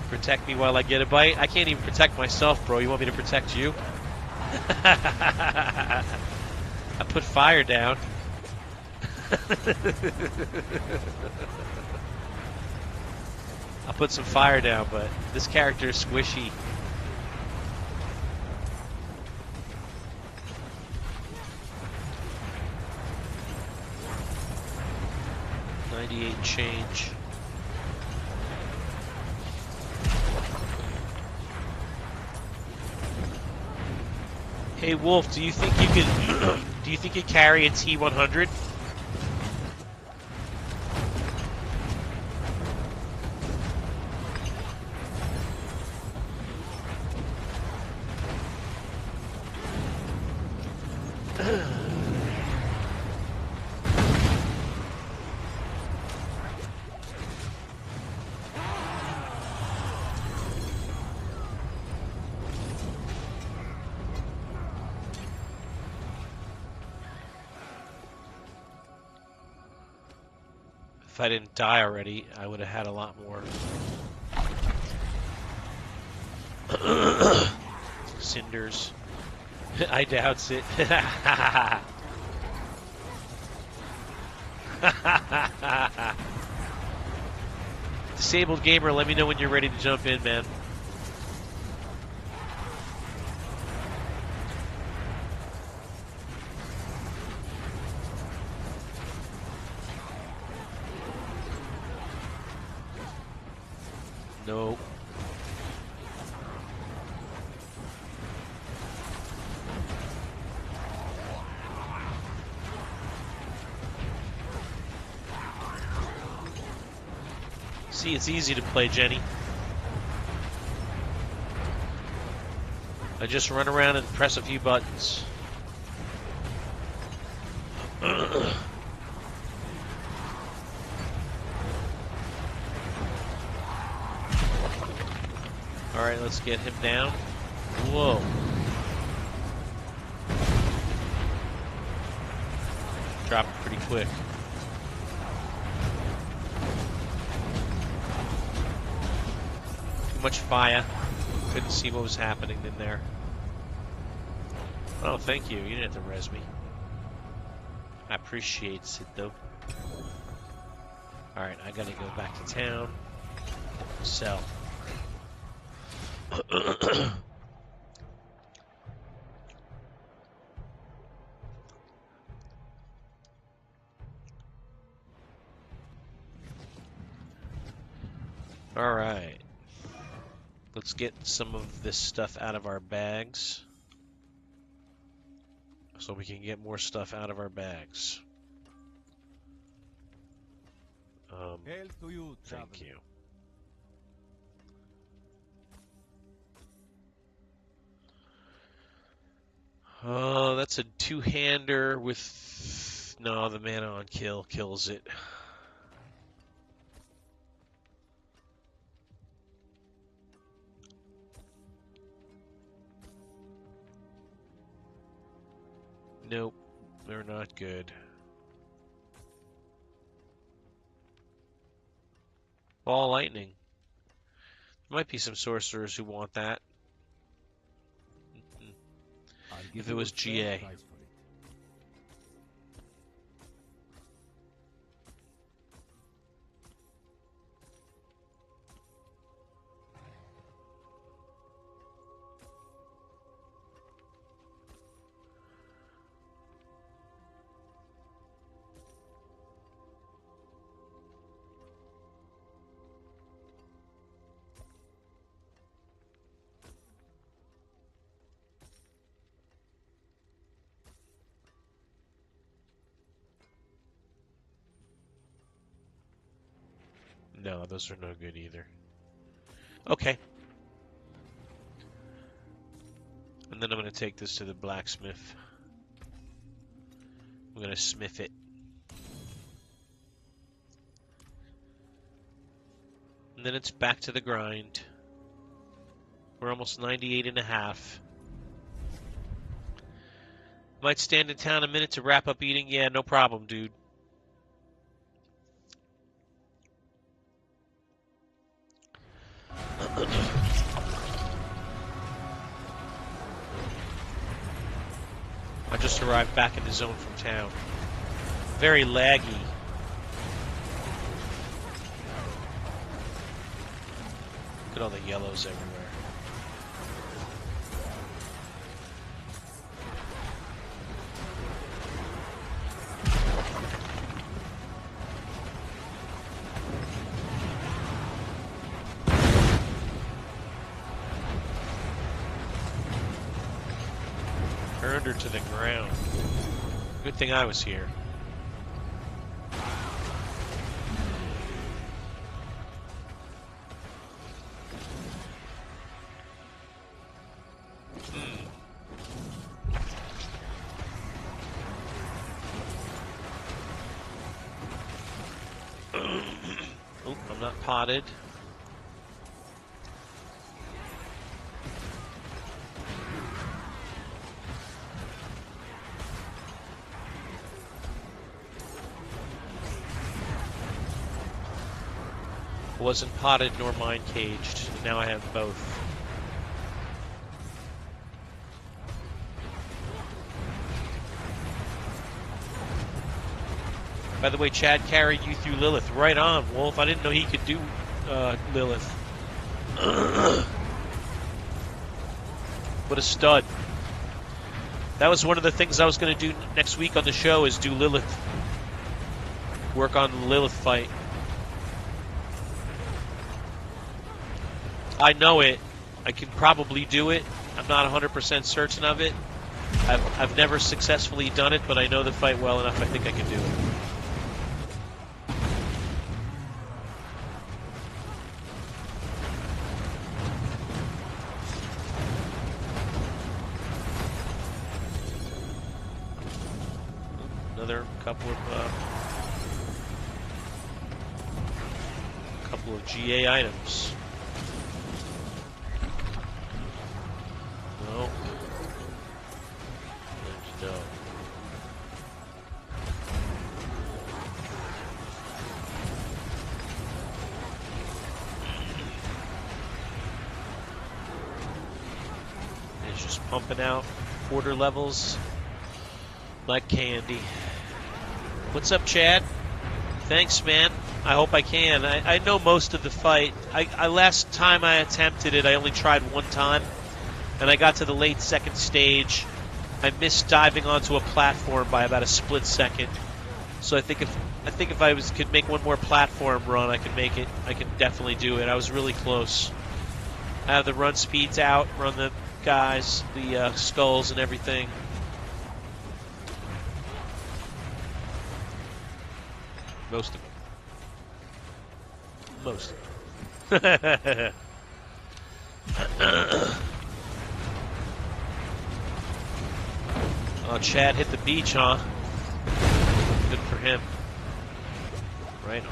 Protect me while I get a bite? I can't even protect myself, bro. You want me to protect you? I put fire down. I'll put some fire down, but this character is squishy. $98 change. Hey Wolf, do you think you could do you think you carry a T100? If I didn't die already, I would have had a lot more. Cinders. I doubt it. Disabled gamer, let me know when you're ready to jump in, man. No. See, it's easy to play, Jenny. I just run around and press a few buttons. Alright, let's get him down. Whoa. Dropped pretty quick. Too much fire. Couldn't see what was happening in there. Oh, thank you. You didn't have to res me. I appreciate it, though. Alright, I gotta go back to town. Sell. Alright. Let's get some of this stuff out of our bags. So we can get more stuff out of our bags. Thank you. Oh, that's a two-hander with... No, the mana on kill kills it. Nope, they're not good. Ball lightning. There might be some sorcerers who want that. If it was GA. No, those are no good either. Okay. And then I'm going to take this to the blacksmith. I'm going to smith it. And then it's back to the grind. We're almost 98.5. Might stand in town a minute to wrap up eating. Yeah, no problem, dude. I just arrived back in the zone from town. Very laggy. Look at all the yellows everywhere. Turned her to the ground. Good thing I was here. Oh, I'm not potted. Wasn't potted nor mind caged. Now I have both. By the way, Chad carried you through Lilith. Right on, Wolf. I didn't know he could do Lilith. What a stud. That was one of the things I was going to do next week on the show is do Lilith. Work on the Lilith fight. I know it. I can probably do it. I'm not 100% certain of it. I've never successfully done it, but I know the fight well enough. I think I can do it. Another couple of GA items. No. No. It's just pumping out quarter levels like candy. What's up, Chad? Thanks, man. I hope I can. I know most of the fight. Last time I attempted it, I only tried one time, and I got to the late second stage. I missed diving onto a platform by about a split second. So I think I think if I could make one more platform run, I could make it. I can definitely do it. I was really close. I have the run speeds out, run the guys, the skulls and everything. Most of them. Most of them. Oh, Chad hit the beach, huh? Good for him. Right on.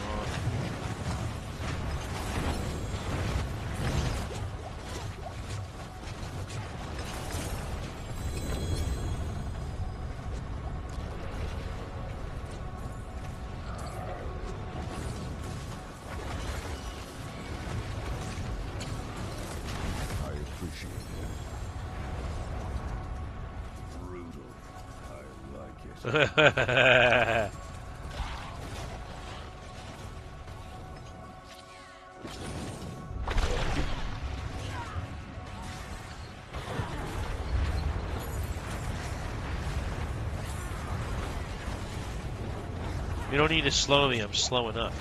You don't need to slow me, I'm slow enough.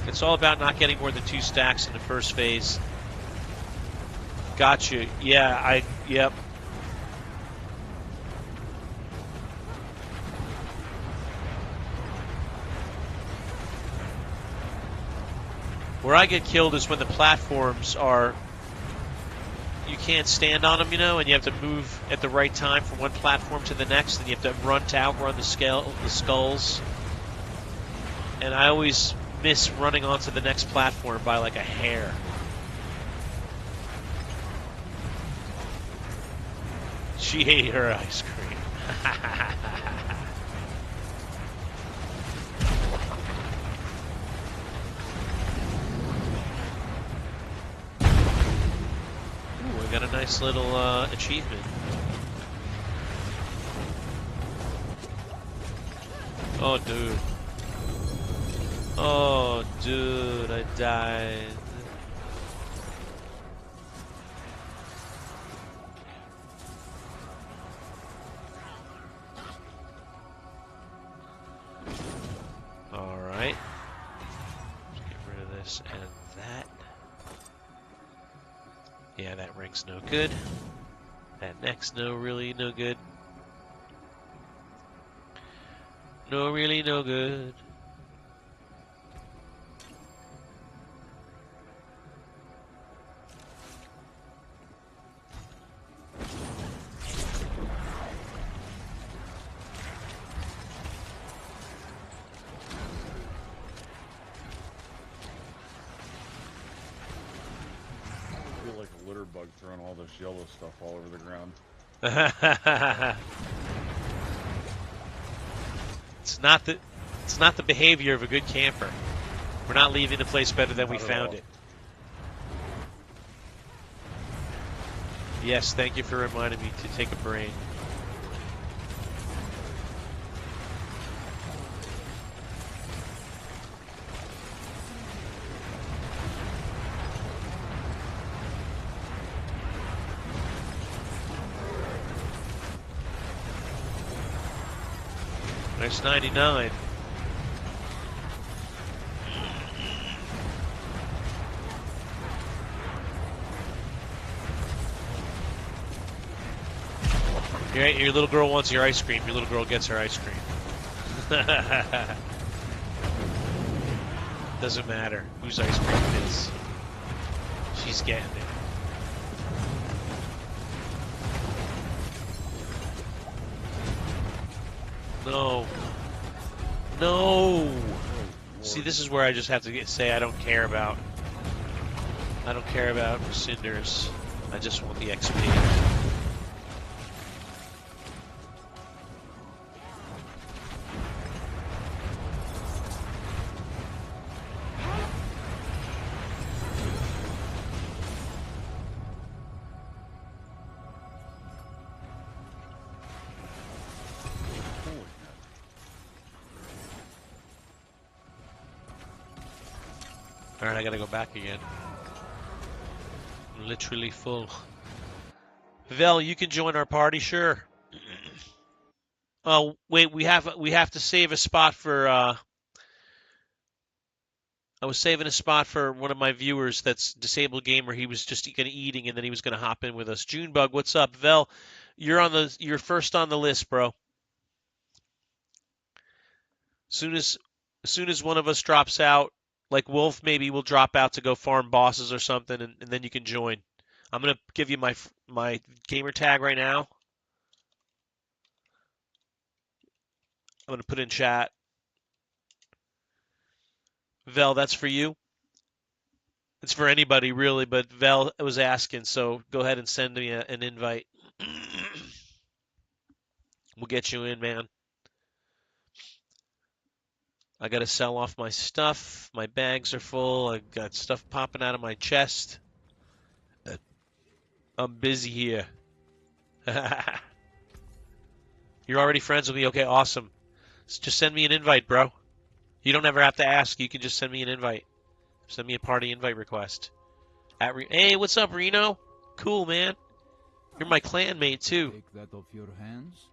It's all about not getting more than 2 stacks in the first phase. Got you. Yeah, yep. Where I get killed is when the platforms are, you can't stand on them, you know, and you have to move at the right time from one platform to the next, and you have to run to outrun the skulls. And I always miss running onto the next platform by like a hair. She ate her ice cream. Ooh, I got a nice little achievement. Oh, dude. Oh, dude, I died. Alright. Let's get rid of this and that. Yeah, that ring's no good. That neck's no good. No, really no good. Bug throwing all this yellow stuff all over the ground. It's not the behavior of a good camper. We're not leaving the place better than we found it. Yes, thank you for reminding me to take a brain. Nice 99. Your little girl wants your ice cream. Your little girl gets her ice cream. Doesn't matter whose ice cream it is. She's getting it. No. No. See, this is where I just have to say I don't care about cinders. I just want the XP. Alright, I gotta go back again. I'm literally full. Vel, you can join our party, sure. Oh wait, we have to save a spot for. I was saving a spot for one of my viewers that's disabled gamer. He was just gonna eating and then he was gonna hop in with us. Junebug, what's up? Vel, you're first on the list, bro. Soon as soon as one of us drops out, like Wolf, maybe we'll drop out to go farm bosses or something, and then you can join. I'm gonna give you my gamer tag right now. I'm gonna put in chat. Vel, that's for you. It's for anybody really, but Vel was asking, so go ahead and send me an invite. We'll get you in, man. I gotta sell off my stuff. My bags are full. I got stuff popping out of my chest. I'm busy here. You're already friends with me? Okay, awesome. Just send me an invite, bro. You don't ever have to ask. You can just send me an invite. Send me a party invite request. Hey, what's up, Reno? Cool, man. You're my clanmate, too. Take that off your hands.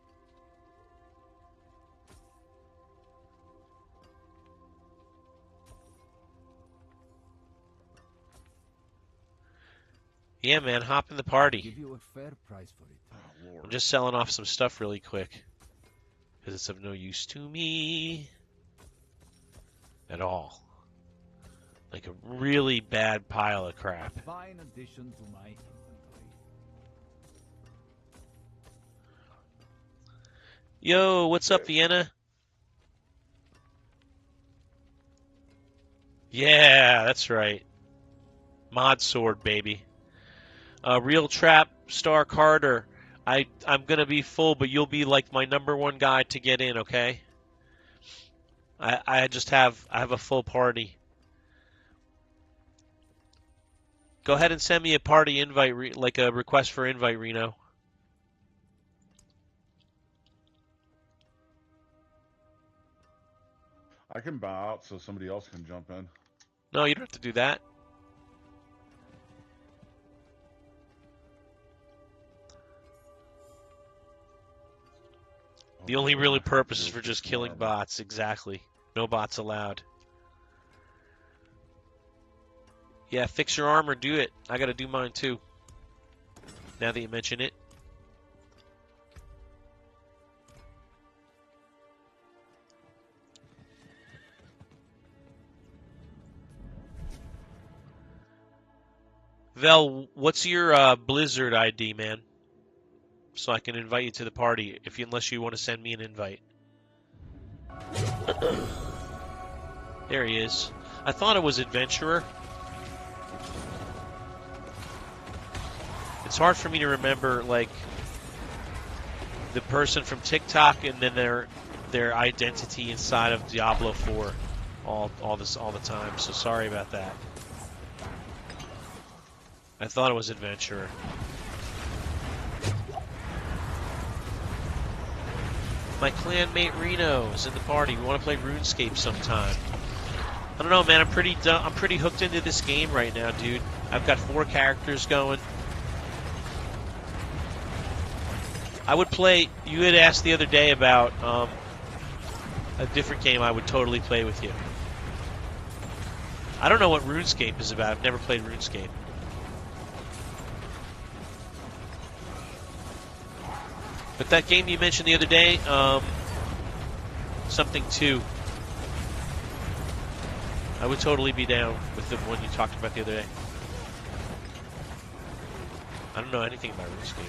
Yeah, man, hop in the party. Give you a fair price for it. Oh, I'm Lord. just selling off some stuff really quick. Because it's of no use to me. At all. Like a really bad pile of crap. Fine addition to my inventory. Yo, what's up, Vienna? Yeah, that's right. Mod sword, baby. Real Trap Star Carter. I'm gonna be full, but you'll be like my #1 guy to get in, okay? I have a full party. Go ahead and send me a party invite, like a request for invite, Reno. I can bow out so somebody else can jump in. No, you don't have to do that. The only really purpose is for just killing bots, exactly. No bots allowed. Yeah, fix your armor, do it. I gotta do mine too. Now that you mention it. Vel, what's your Blizzard ID, man? So I can invite you to the party, unless you want to send me an invite. There he is. I thought it was Adventurer. It's hard for me to remember, like, the person from TikTok and then their identity inside of Diablo IV all the time. So sorry about that. I thought it was Adventurer. My clanmate Reno is in the party. We want to play RuneScape sometime. I don't know, man. I'm pretty hooked into this game right now, dude. I've got 4 characters going. I would play. You had asked the other day about a different game I would totally play with you. I don't know what RuneScape is about. I've never played RuneScape. But that game you mentioned the other day, something 2. I would totally be down with the one you talked about the other day. I don't know anything about RuneScape.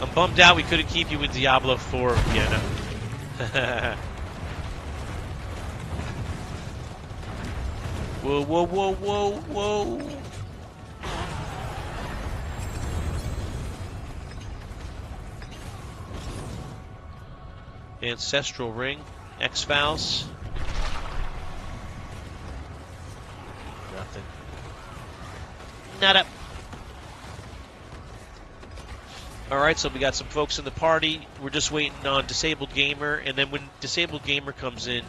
I'm bummed out we couldn't keep you in Diablo IV, Vienna. Whoa, whoa, whoa, whoa, whoa. Ancestral Ring, X-Files. Nothing. Nada. Alright, so we got some folks in the party. We're just waiting on Disabled Gamer, and then when Disabled Gamer comes in,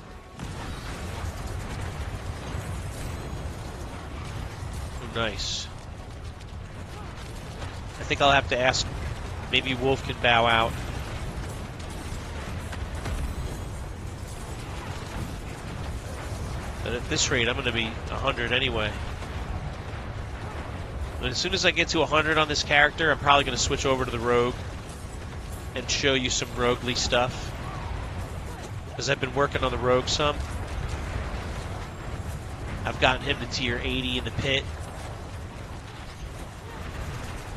Nice. I think I'll have to ask, maybe Wolf can bow out. But at this rate, I'm going to be 100 anyway. And as soon as I get to 100 on this character, I'm probably going to switch over to the Rogue and show you some roguely stuff. Because I've been working on the Rogue some. I've gotten him to tier 80 in the pit.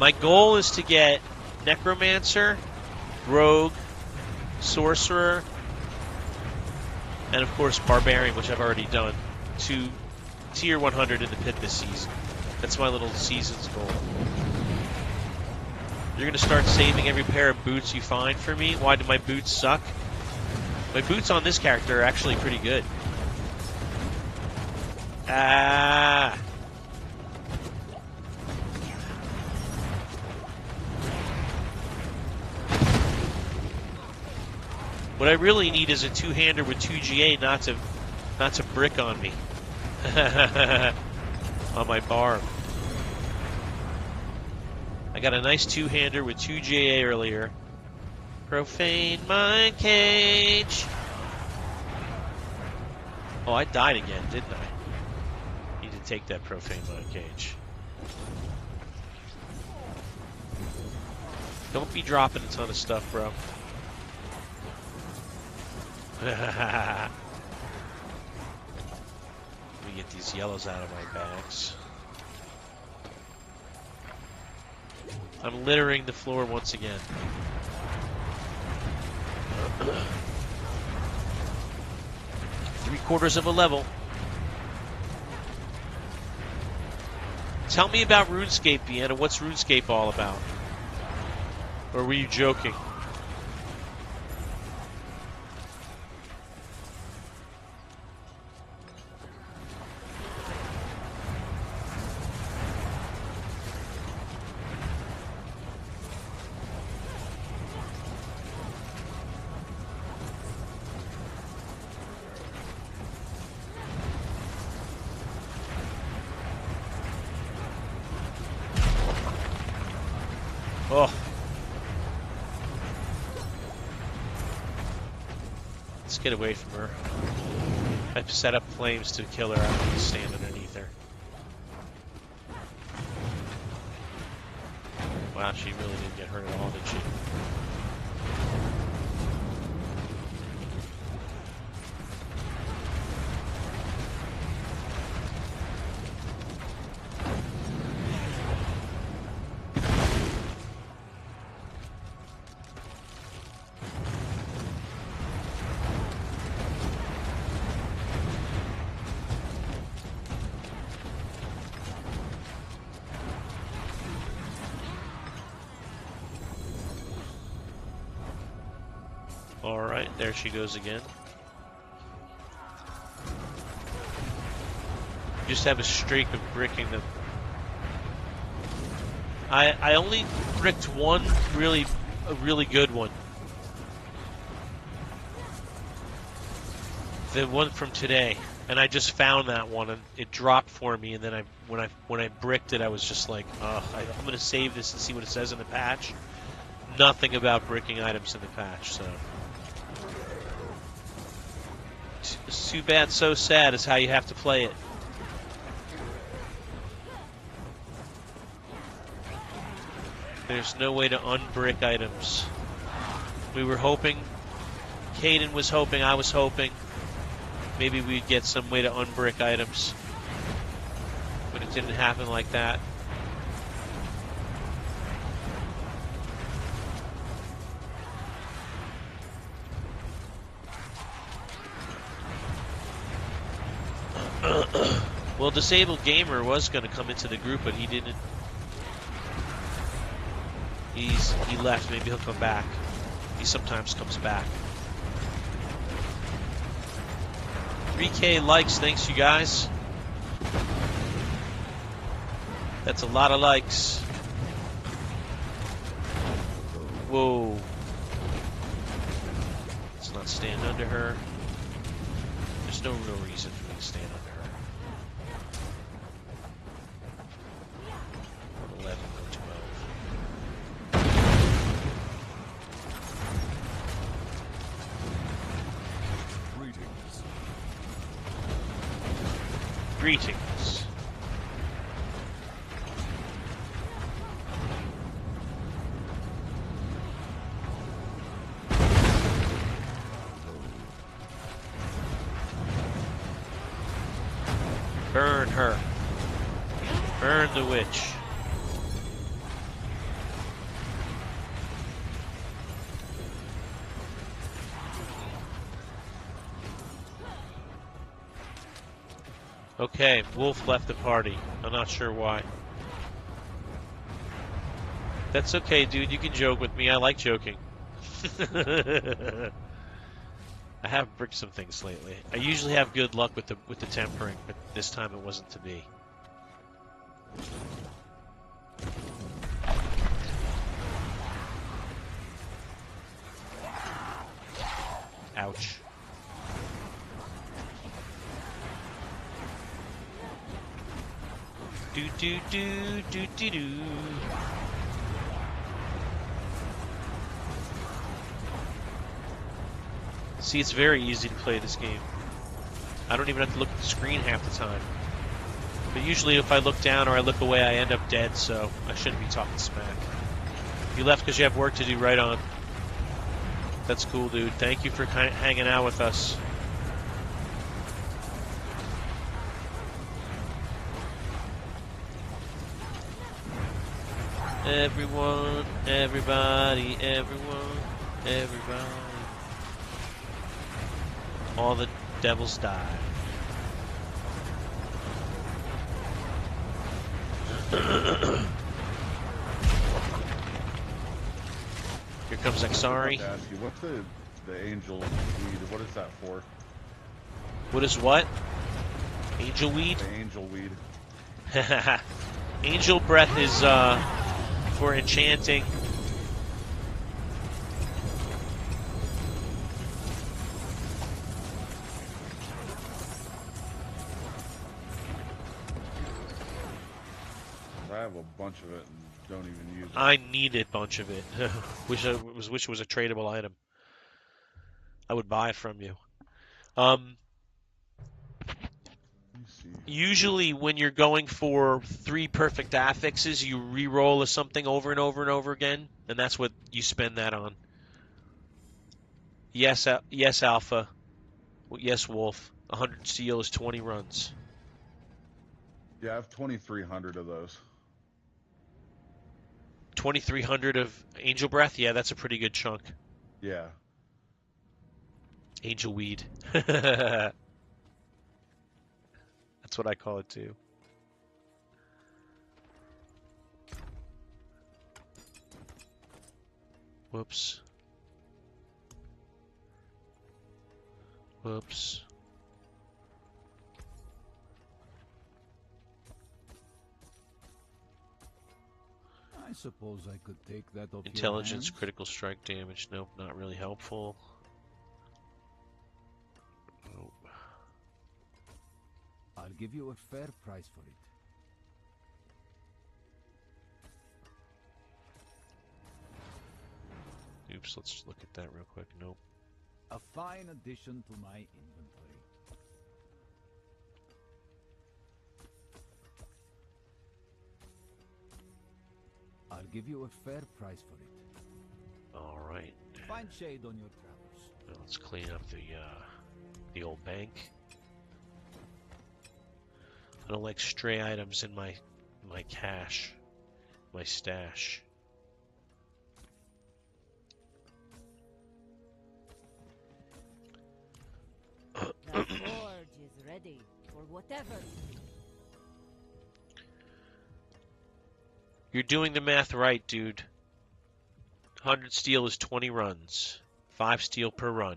My goal is to get Necromancer, Rogue, Sorcerer, and of course Barbarian, which I've already done, to tier 100 in the pit this season. That's my little season's goal. You're going to start saving every pair of boots you find for me? Why do my boots suck? My boots on this character are actually pretty good. Ah. What I really need is a two-hander with 2 GA, not to brick on me. On my barb. I got a nice two-hander with 2 GA earlier. Profane my cage. Oh, I died again, didn't I? Need to take that profane my cage. Don't be dropping a ton of stuff, bro. Let me get these yellows out of my bags. I'm littering the floor once again. Three-quarters of a level. Tell me about RuneScape, Vienna. What's RuneScape all about? Or were you joking? Oh. Let's get away from her. I've set up flames to kill her. I don't need to stand underneath her. Wow, she really didn't get hurt at all, did she? Alright, there she goes again. Just have a streak of bricking them. I only bricked one a really good one. The one from today. And I just found that one and it dropped for me, and then when I bricked it I was just like, I'm gonna save this and see what it says in the patch. Nothing about bricking items in the patch, so it's too bad, so sad is how you have to play it. There's no way to unbrick items. We were hoping, Caden was hoping, I was hoping, maybe we'd get some way to unbrick items. But it didn't happen like that. Well, Disabled Gamer was going to come into the group, but he didn't. He left. Maybe he'll come back. He sometimes comes back. 3K likes, thanks you guys. That's a lot of likes. Whoa. Let's not stand under her. There's no real reason for me to stand under her. Greetings. Burn her. Burn the witch. Okay, Wolf left the party. I'm not sure why. That's okay, dude. You can joke with me. I like joking. I have bricked some things lately. I usually have good luck with the tempering, but this time it wasn't to be. Ouch. Do do do do do do. See, it's very easy to play this game. I don't even have to look at the screen half the time. But usually if I look down or I look away, I end up dead, so I shouldn't be talking smack. You left because you have work to do, right on. That's cool, dude. Thank you for hanging out with us. Everyone, everybody, everyone, everybody. All the devils die. Here comes Exari. I have to ask you, what's the angel weed? What is that for? What is what? Angel weed? The angel weed. Angel breath is for enchanting. I have a bunch of it and don't even use it. I need a bunch of it. wish it was a tradable item. I would buy it from you. Usually when you're going for 3 perfect affixes, you re-roll something over and over and over again, and that's what you spend that on. Yes, yes, Alpha. Yes, Wolf. 100 steel is 20 runs. Yeah, I have 2,300 of those. 2,300 of Angel Breath? Yeah, that's a pretty good chunk. Yeah. Angel Weed. That's what I call it too. Whoops. Whoops. I suppose I could take that off Intelligence, your hands. critical strike damage. Nope, not really helpful. Nope. I'll give you a fair price for it. Oops, let's look at that real quick. Nope. A fine addition to my inventory. I'll give you a fair price for it. All right. Find shade on your travels. Now let's clean up the old bank. I don't like stray items in my cache, my stash. The forge is ready for whatever. You're doing the math right, dude. 100 steel is 20 runs. 5 steel per run.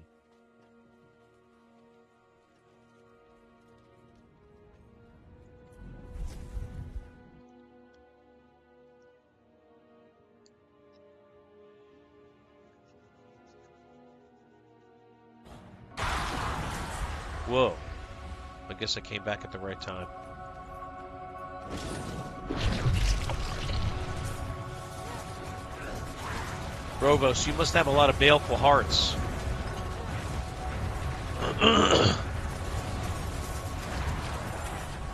Whoa. I guess I came back at the right time. Rovos, you must have a lot of baleful hearts.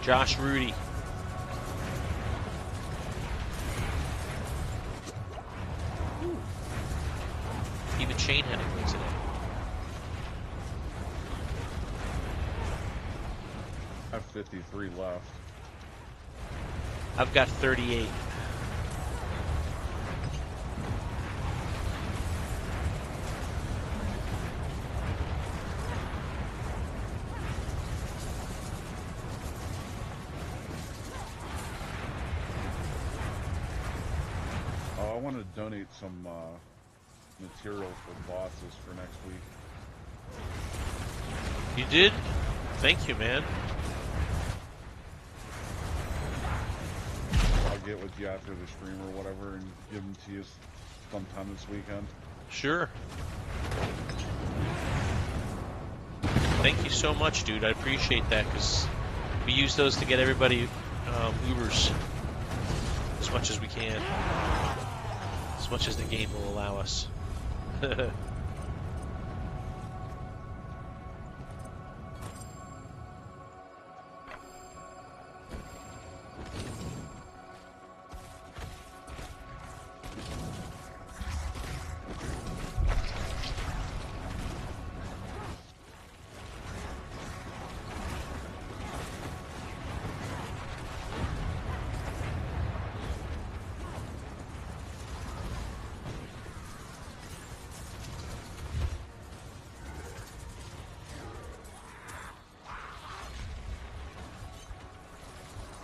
Josh Rudy. Even Shane had a win today. I have 53 left. I've got 38. I want to donate some material for bosses for next week. You did? Thank you, man. I'll get with you after the stream or whatever and give them to you sometime this weekend. Sure. Thank you so much, dude. I appreciate that, because we use those to get everybody Ubers as much as we can. As much as the game will allow us.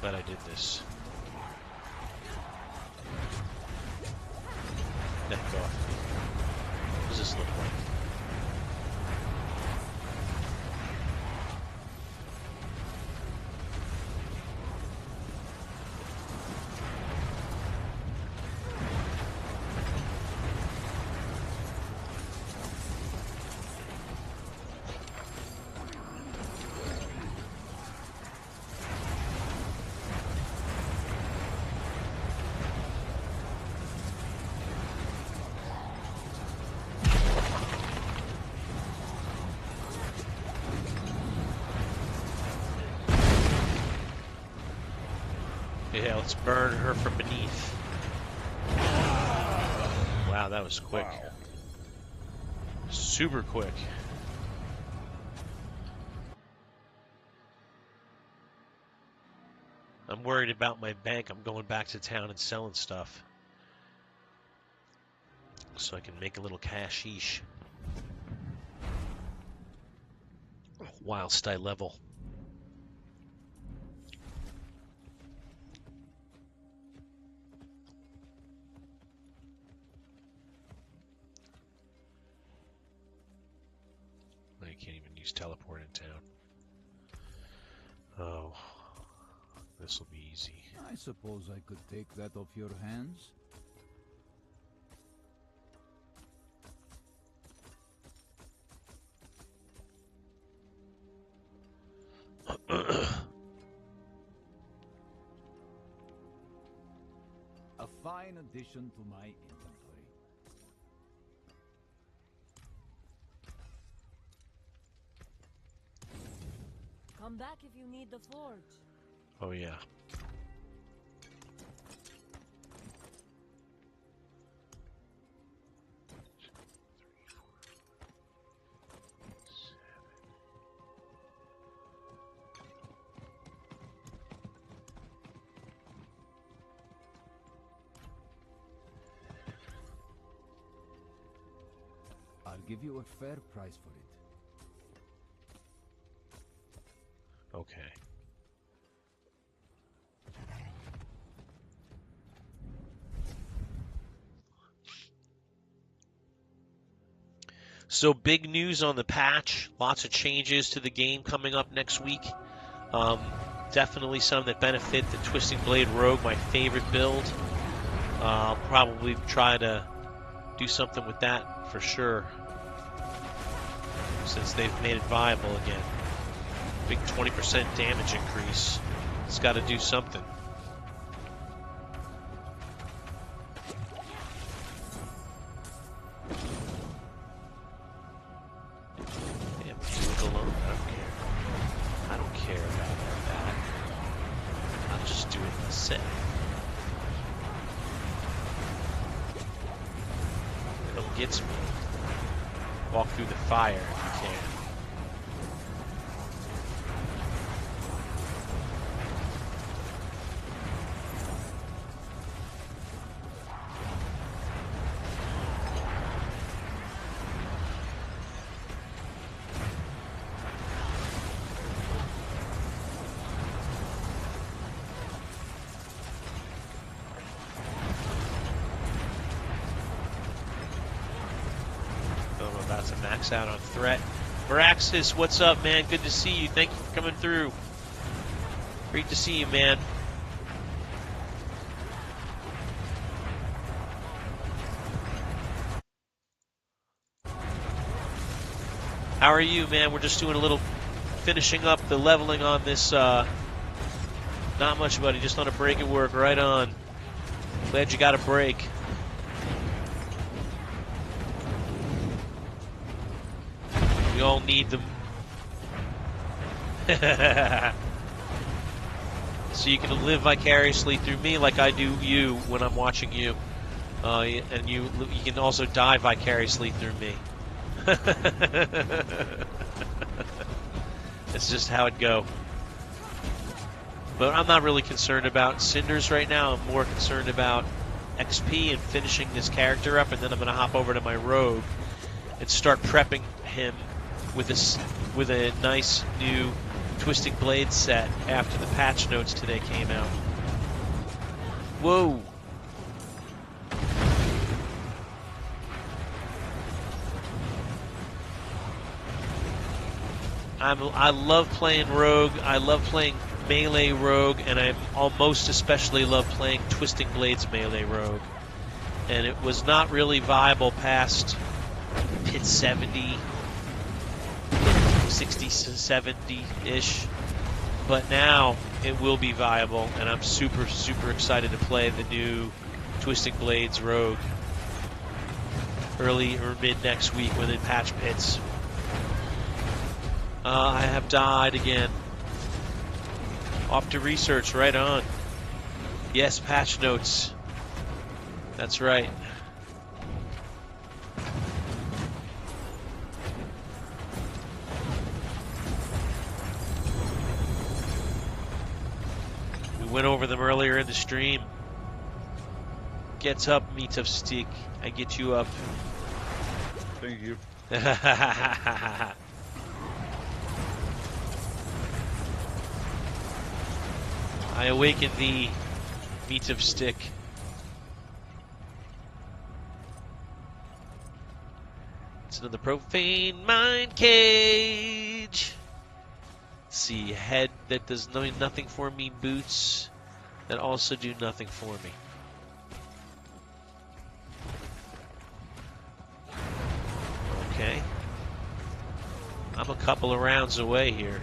Glad I did this. Neck off. What does this look like? Yeah, let's burn her from beneath. Wow, that was quick. Wow. Super quick. I'm worried about my bank. I'm going back to town and selling stuff, so I can make a little cashish whilst I level. You can't even use teleport in town. Oh, this will be easy. I suppose I could take that off your hands. A fine addition to my inventory. Come back if you need the forge. Oh yeah. I'll give you a fair price for it. Okay. So big news on the patch. Lots of changes to the game coming up next week. Definitely some that benefit the Twisting Blade Rogue, my favorite build. I'll probably try to do something with that for sure, since they've made it viable again. Big 20% damage increase. It's got to do something. Damn, leave it alone. I don't care. I don't care about that. just do it safe. Come gets me. Walk through the fire if you can. I'm about to max out on threat. Veraxis, what's up, man? Good to see you. Thank you for coming through. Great to see you, man. How are you, man? We're just doing a little finishing up the leveling on this. Not much, buddy. Just on a break at work. Right on. Glad you got a break. We all need them. So you can live vicariously through me like I do you when I'm watching you. And you can also die vicariously through me. It's just how it go. But I'm not really concerned about cinders right now. I'm more concerned about XP and finishing this character up, and then I'm going to hop over to my rogue and start prepping him with a nice new Twisting Blade set after the patch notes today came out. Whoa! I love playing rogue. I love playing melee rogue, and I almost especially love playing Twisting Blades melee rogue. And it was not really viable past pit 70. 60, 70-ish, but now it will be viable, and I'm super, super excited to play the new Twisting Blades Rogue early or mid next week when it patch pits. I have died again. Off to research, right on. Yes, patch notes. That's right. Went over them earlier in the stream. Gets up, meat of stick. I get you up. Thank you. I awaken thee, meat of stick. It's another profane mind cage. See, head that does nothing for me, boots that also do nothing for me. Okay. I'm a couple of rounds away here.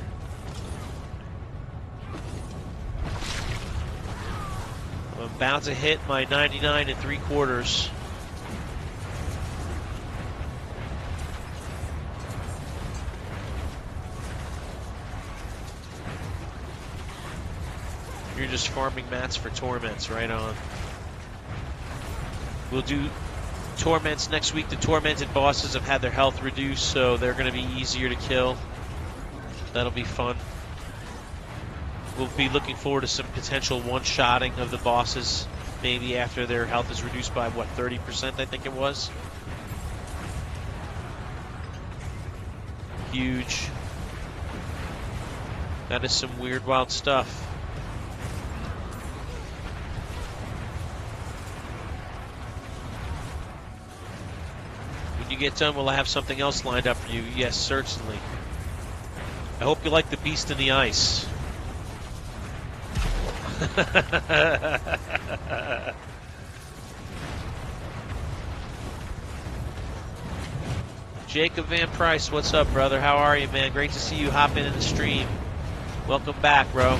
I'm about to hit my 99 3/4. You're just farming mats for torments, right on. We'll do torments next week. The tormented bosses have had their health reduced, so they're going to be easier to kill. That'll be fun. We'll be looking forward to some potential one-shotting of the bosses, maybe after their health is reduced by, what, 30%, I think it was? Huge. That is some weird, wild stuff. When you get done, will I have something else lined up for you? Yes, certainly. I hope you like the Beast in the Ice. Jacob Van Price, what's up, brother? How are you, man? Great to see you hop in the stream. Welcome back, bro.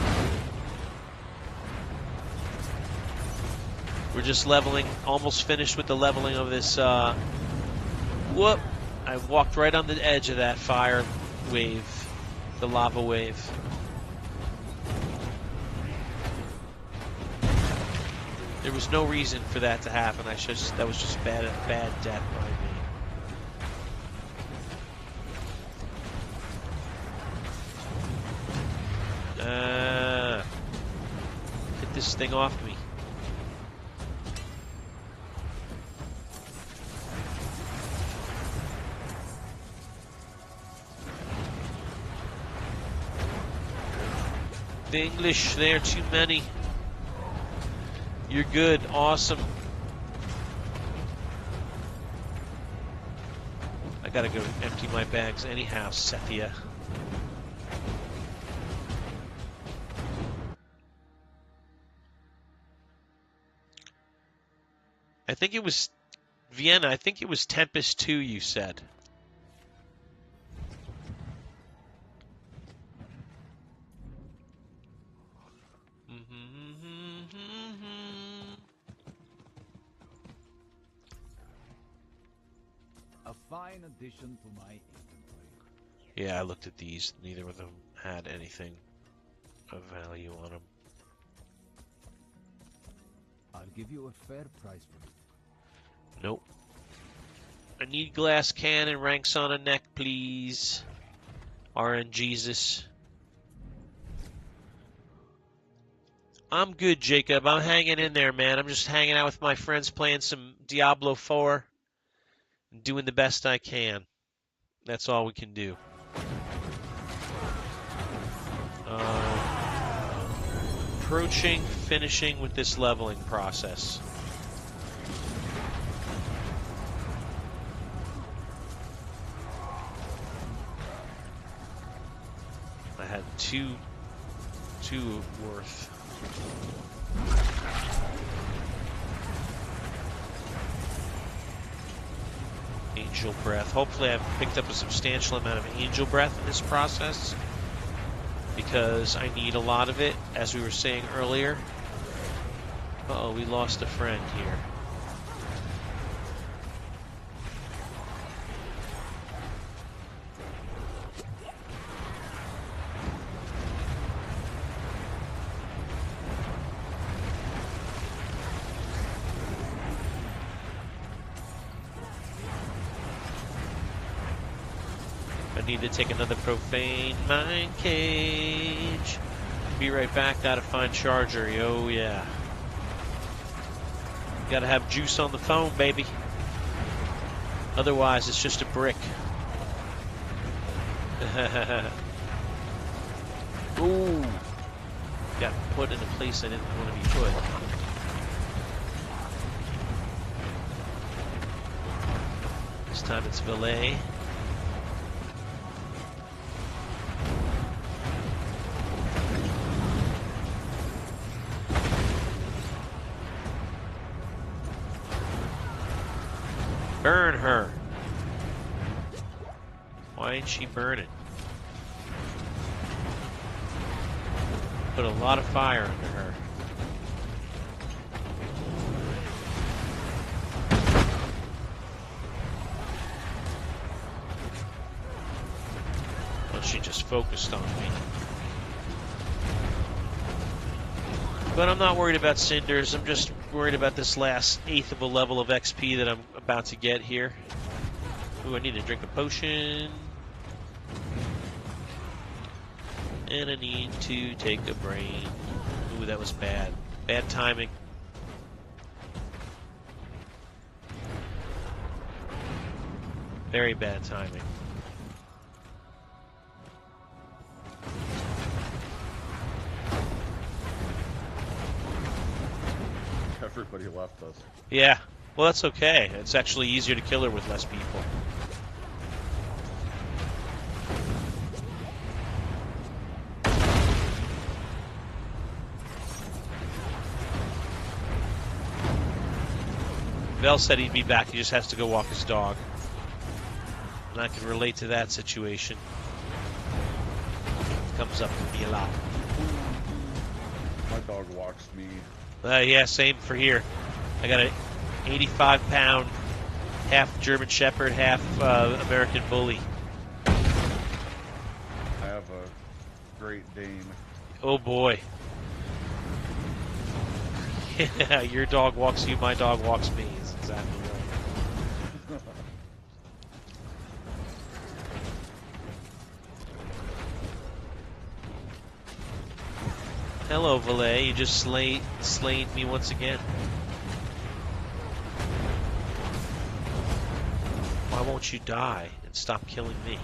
We're just leveling, almost finished with the leveling of this, whoop! I walked right on the edge of that fire wave, the lava wave. There was no reason for that to happen. That was just bad death by me. Get this thing off me. The English, they're too many. You're good, awesome. I gotta go empty my bags anyhow, Sethia. I think it was Vienna. I think it was Tempest 2 you said. A fine addition to my inventory. Yeah, I looked at these. Neither of them had anything of value on them. I'll give you a fair price for it. Nope. I need glass cannon, ranks on a neck, please. RNGesus. I'm good, Jacob. I'm hanging in there, man. I'm just hanging out with my friends playing some Diablo IV and doing the best I can. That's all we can do. Approaching, finishing with this leveling process. I had two worth. Angel breath. Hopefully I've picked up a substantial amount of angel breath in this process, because I need a lot of it, as we were saying earlier. Uh-oh, we lost a friend here. I need to take another profane mine cage. Be right back. Gotta find charger. Oh yeah. Gotta have juice on the phone, baby. Otherwise, it's just a brick. Ooh. Got put in a place I didn't want to be put. This time it's valet. Burn her. Why ain't she burning? Put a lot of fire under her. Well, she just focused on me. But I'm not worried about cinders. I'm just worried about this last eighth of a level of XP that I'm about to get here. Ooh, I need to drink a potion. And I need to take a brain. Ooh, that was bad. Bad timing. Very bad timing. Everybody left us. Yeah, well, that's okay. It's actually easier to kill her with less people. Vel said he'd be back. He just has to go walk his dog. And I can relate to that situation. It comes up to me a lot. My dog walks me. Yeah, same for here. I got an 85-pound, half German Shepherd, half American Bully. I have a Great Dane. Oh boy. Yeah, your dog walks you, my dog walks me. Is exactly right. Hello, Valet. You just slayed me once again. Why won't you die and stop killing me?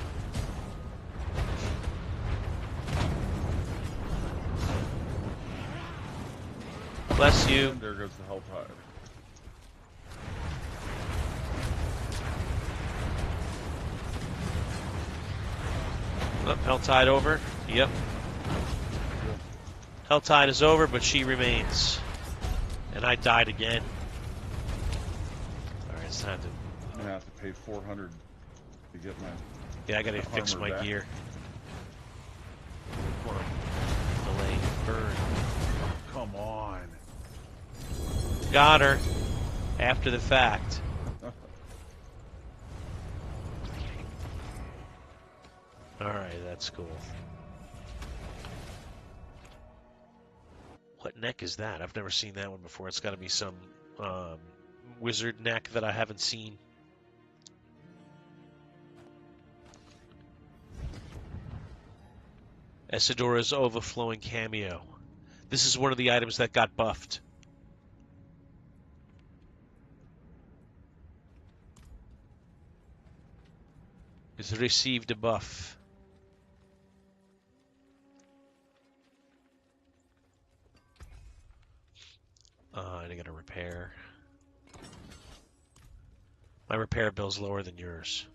Bless you. And there goes the Helltide. Oh, Helltide over. Yep. Helltide is over, but she remains. And I died again. Alright, it's time to... I'm gonna have to pay 400 to get my... Yeah, I gotta fix armor my back. gear. Come on. Delay, burn. Come on. Got her. After the fact. Alright, that's cool. What neck is that? I've never seen that one before. It's gotta be some wizard neck that I haven't seen. Isidora's overflowing cameo. This is one of the items that got buffed. It's received a buff. And I gotta repair. My repair bill's lower than yours.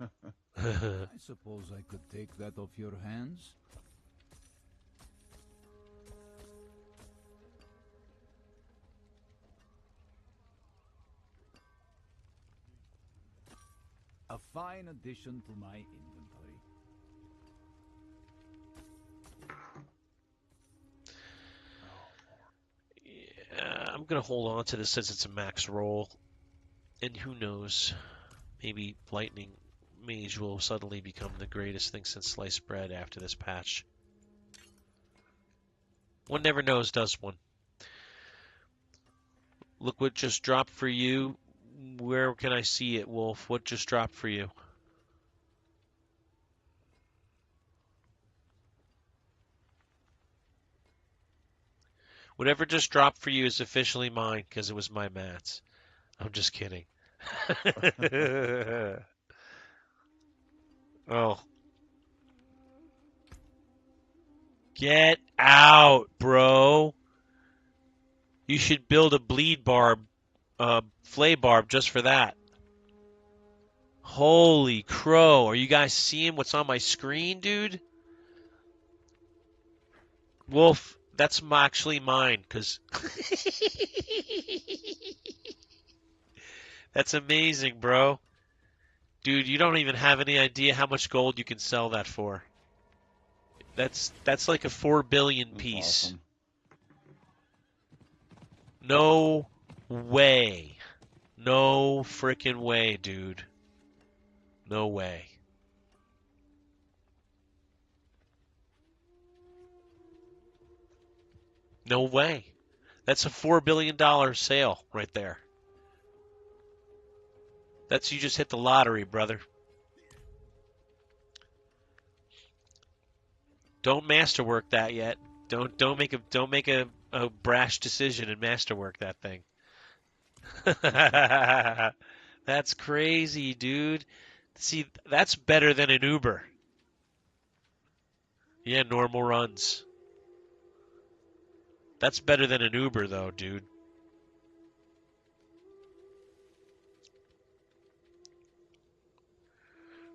I suppose I could take that off your hands. A fine addition to my inventory. Yeah, I'm gonna hold on to this since it's a max roll. And who knows, maybe Lightning Mage will suddenly become the greatest thing since sliced bread after this patch. One never knows, does one? Look what just dropped for you. Where can I see it, Wolf? What just dropped for you? Whatever just dropped for you is officially mine because it was my mats. I'm just kidding. Oh. Get out, bro. You should build a bleed barb, flay barb just for that. Holy crow. Are you guys seeing what's on my screen, dude? Wolf, that's actually mine, because... That's amazing, bro. Dude, you don't even have any idea how much gold you can sell that for. That's like a 4 billion That's piece. awesome. No way. No freaking way, dude. No way. No way. That's a $4 billion sale right there. You just hit the lottery, brother. Don't masterwork that yet. Don't make a brash decision and masterwork that thing. That's crazy, dude. See, that's better than an Uber. Yeah, normal runs. That's better than an Uber, though, dude.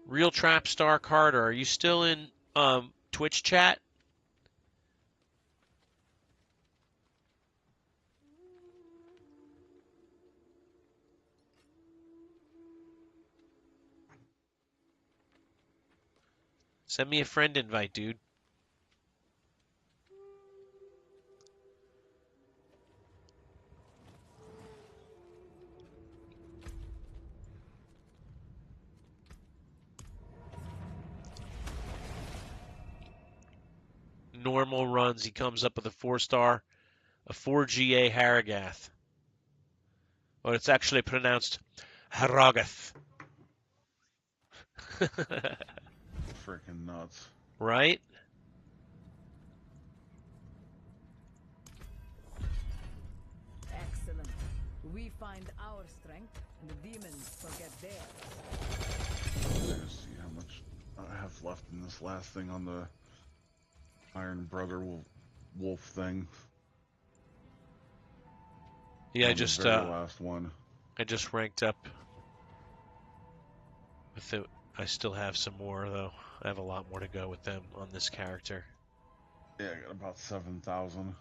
Real Trap Star Carter, are you still in Twitch chat? Send me a friend invite, dude. Normal runs, he comes up with a 4-star. A 4GA Haragath. Well, it's actually pronounced Haragath. Freaking nuts. Right? Excellent. We find our strength, and the demons forget theirs. Let's see how much I have left in this last thing on the Iron Brother Wolf thing. Yeah, On the very last one. I just ranked up with it. I still have some more though. I have a lot more to go with them on this character. Yeah, I got about 7,000.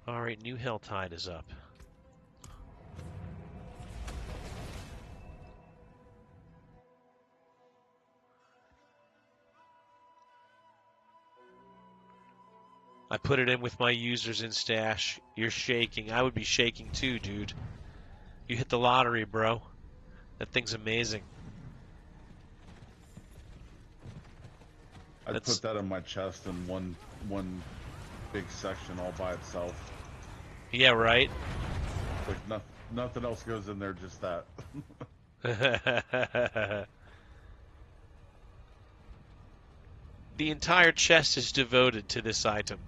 Alright, new Helltide is up. I put it in with my users in stash. You're shaking. I would be shaking too, dude. You hit the lottery, bro. That thing's amazing. I'd put that in my chest in one big section all by itself. Yeah, right? Like nothing else goes in there, just that. The entire chest is devoted to this item.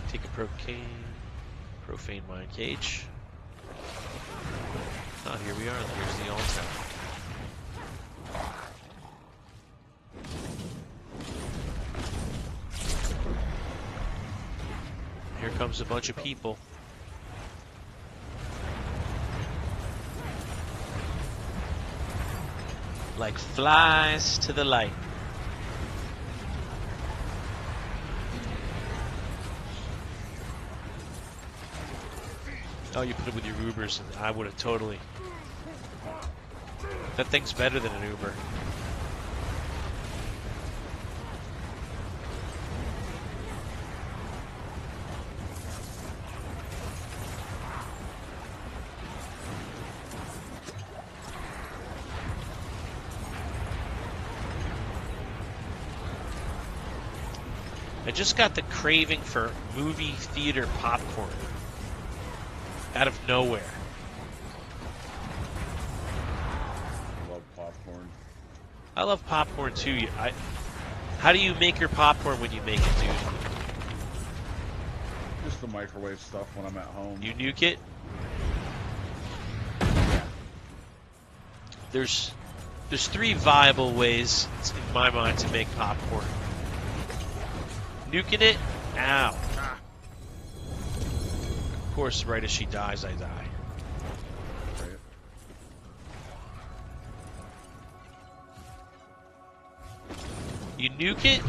Take a profane mine cage. Oh, here we are. Here's the altar. Here comes a bunch of people. Like flies to the light. Oh, you put it with your Ubers, and I would have totally. That thing's better than an Uber. I just got the craving for movie theater popcorn. Out of nowhere. I love popcorn. I love popcorn too. How do you make your popcorn when you make it, dude? Just the microwave stuff when I'm at home. You nuke it? There's 3 viable ways, in my mind, to make popcorn. Nuking it? Ow. Of course, right as she dies, I die. Right. You nuke it,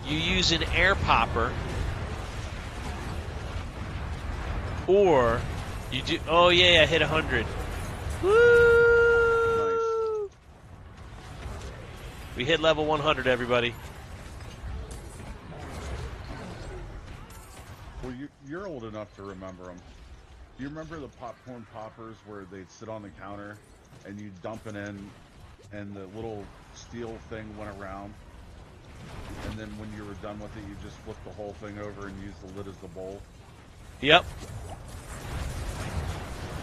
you use an air popper, or you do. Oh, yeah, I hit 100. Woo! Nice. We hit level 100, everybody. Well, you're old enough to remember them. Do you remember the popcorn poppers where they'd sit on the counter and you dump it in and the little steel thing went around? And then when you were done with it, you just flipped the whole thing over and used the lid as the bowl? Yep.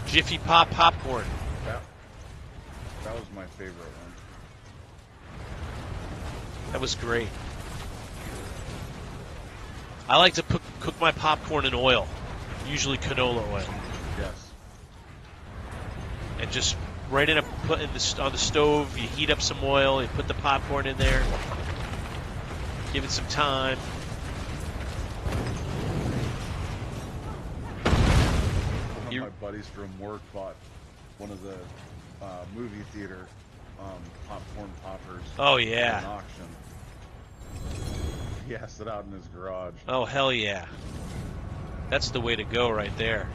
Jiffy Pop popcorn. That was my favorite one. That was great. I like to cook my popcorn in oil, usually canola oil, Yes. and just right in on the stove. You heat up some oil, you put the popcorn in there, give it some time. One of my buddies from work bought one of the movie theater popcorn poppers. Oh at yeah. an auction. He has it out in his garage. Oh hell yeah. That's the way to go right there.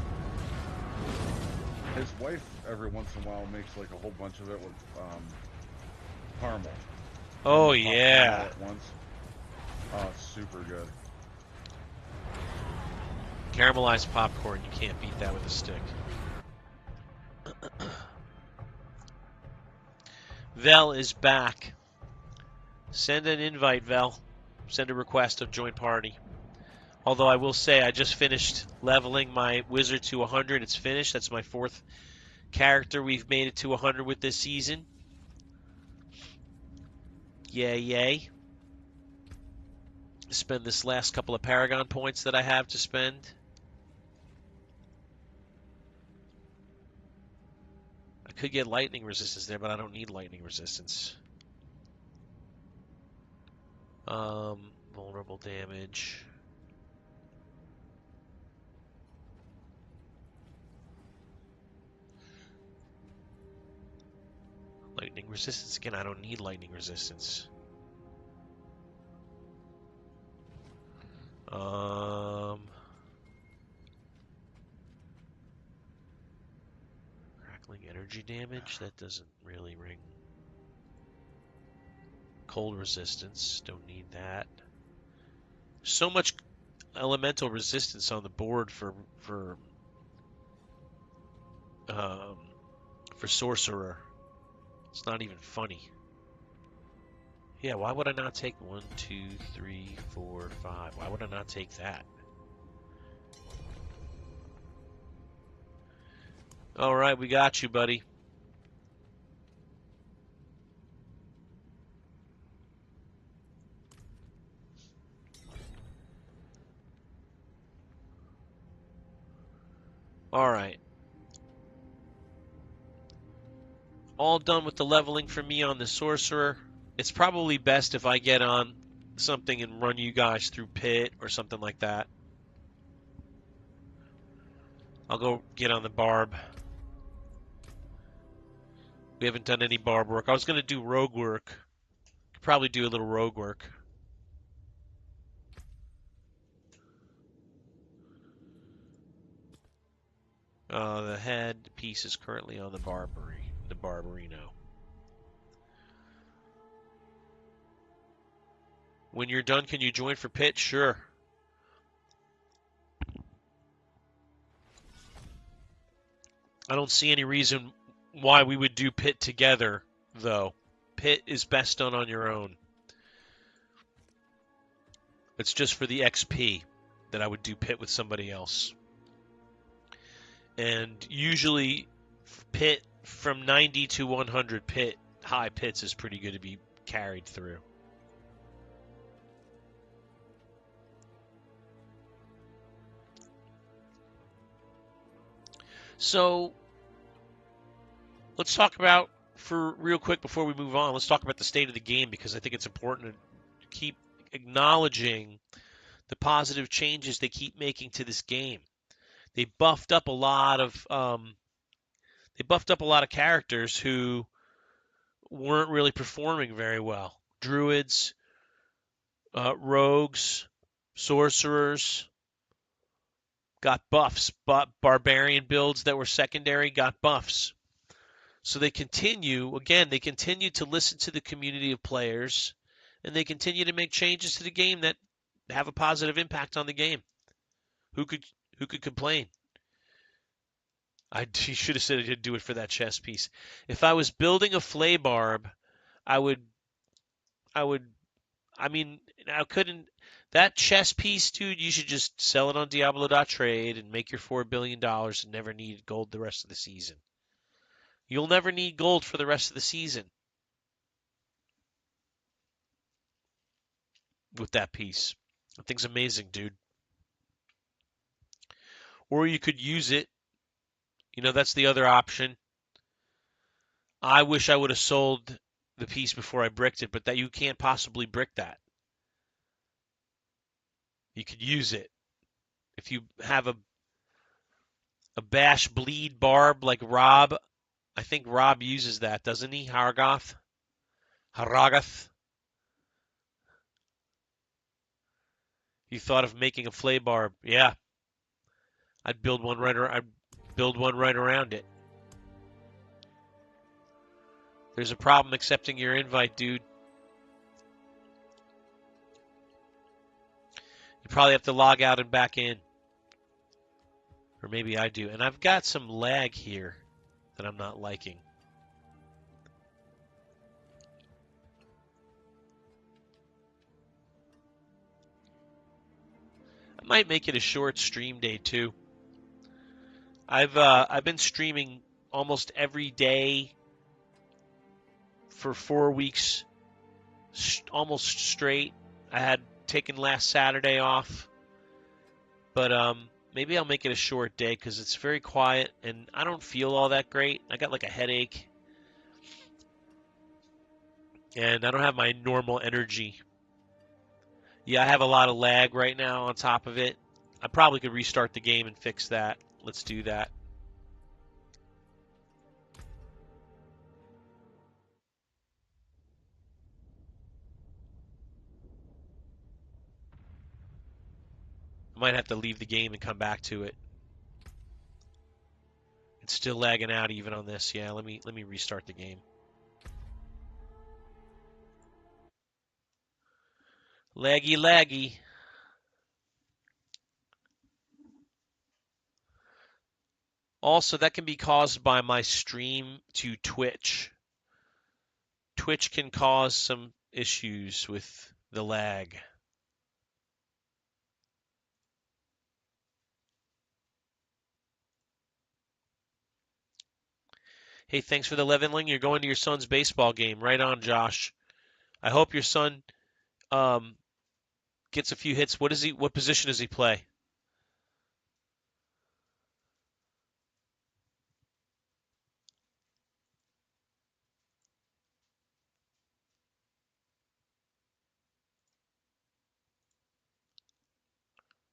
His wife every once in a while makes like a whole bunch of it with caramel. Oh And yeah. all at once. Oh, it's super good. Caramelized popcorn, you can't beat that with a stick. Vel is back. Send an invite, Vel. Send a request of join party. Although I will say I just finished leveling my wizard to 100. It's finished. That's my 4th character we've made it to 100 with this season. Yay, yay. Spend this last couple of Paragon points that I have to spend. I could get lightning resistance there, but I don't need lightning resistance. Vulnerable damage. Lightning resistance again. I don't need lightning resistance. Crackling energy damage. That doesn't really ring. Cold resistance. Don't need that. So much elemental resistance on the board for sorcerer. It's not even funny. Yeah, why would I not take 1, 2, 3, 4, 5? Why would I not take that? All right, we got you, buddy. All right. All done with the leveling for me on the sorcerer. It's probably best if I get on something and run you guys through pit or something like that. I'll go get on the barb. We haven't done any barb work. I was going to do rogue work. Could probably do a little rogue work. The head piece is currently on the Barbarino. When you're done, can you join for pit? Sure. I don't see any reason why we would do pit together, though. Pit is best done on your own. It's just for the XP that I would do pit with somebody else. And usually pit from 90 to 100 pit, high pits is pretty good to be carried through. So let's talk about, for real quick before we move on, let's talk about the state of the game, because I think it's important to keep acknowledging the positive changes they keep making to this game. They buffed up a lot of characters who weren't really performing very well. Druids, rogues, sorcerers got buffs, but barbarian builds that were secondary got buffs. So they continue to listen to the community of players, and they continue to make changes to the game that have a positive impact on the game. Who could complain? He should have said he'd do it for that chess piece. If I was building a flay barb, I mean, I couldn't. That chess piece, dude, you should just sell it on Diablo.trade and make your $4 billion and never need gold the rest of the season. You'll never need gold for the rest of the season with that piece. That thing's amazing, dude. Or you could use it. You know, that's the other option. I wish I would have sold the piece before I bricked it, but that you can't possibly brick that. You could use it. If you have a bash bleed barb like Rob, I think Rob uses that, doesn't he? Haragath. You thought of making a flay barb? Yeah, I'd build one right around it. There's a problem accepting your invite, dude. You probably have to log out and back in. Or maybe I do. And I've got some lag here that I'm not liking. I might make it a short stream day too. I've been streaming almost every day for 4 weeks, almost straight. I had taken last Saturday off, but maybe I'll make it a short day because it's very quiet and I don't feel all that great. I got like a headache, and I don't have my normal energy. Yeah, I have a lot of lag right now on top of it. I probably could restart the game and fix that. Let's do that. I might have to leave the game and come back to it. It's still lagging out even on this. Yeah, let me restart the game. Laggy, laggy. Also, that can be caused by my stream to Twitch. Twitch can cause some issues with the lag. Hey, thanks for the leveling. You're going to your son's baseball game. Right on, Josh. I hope your son gets a few hits. What position does he play?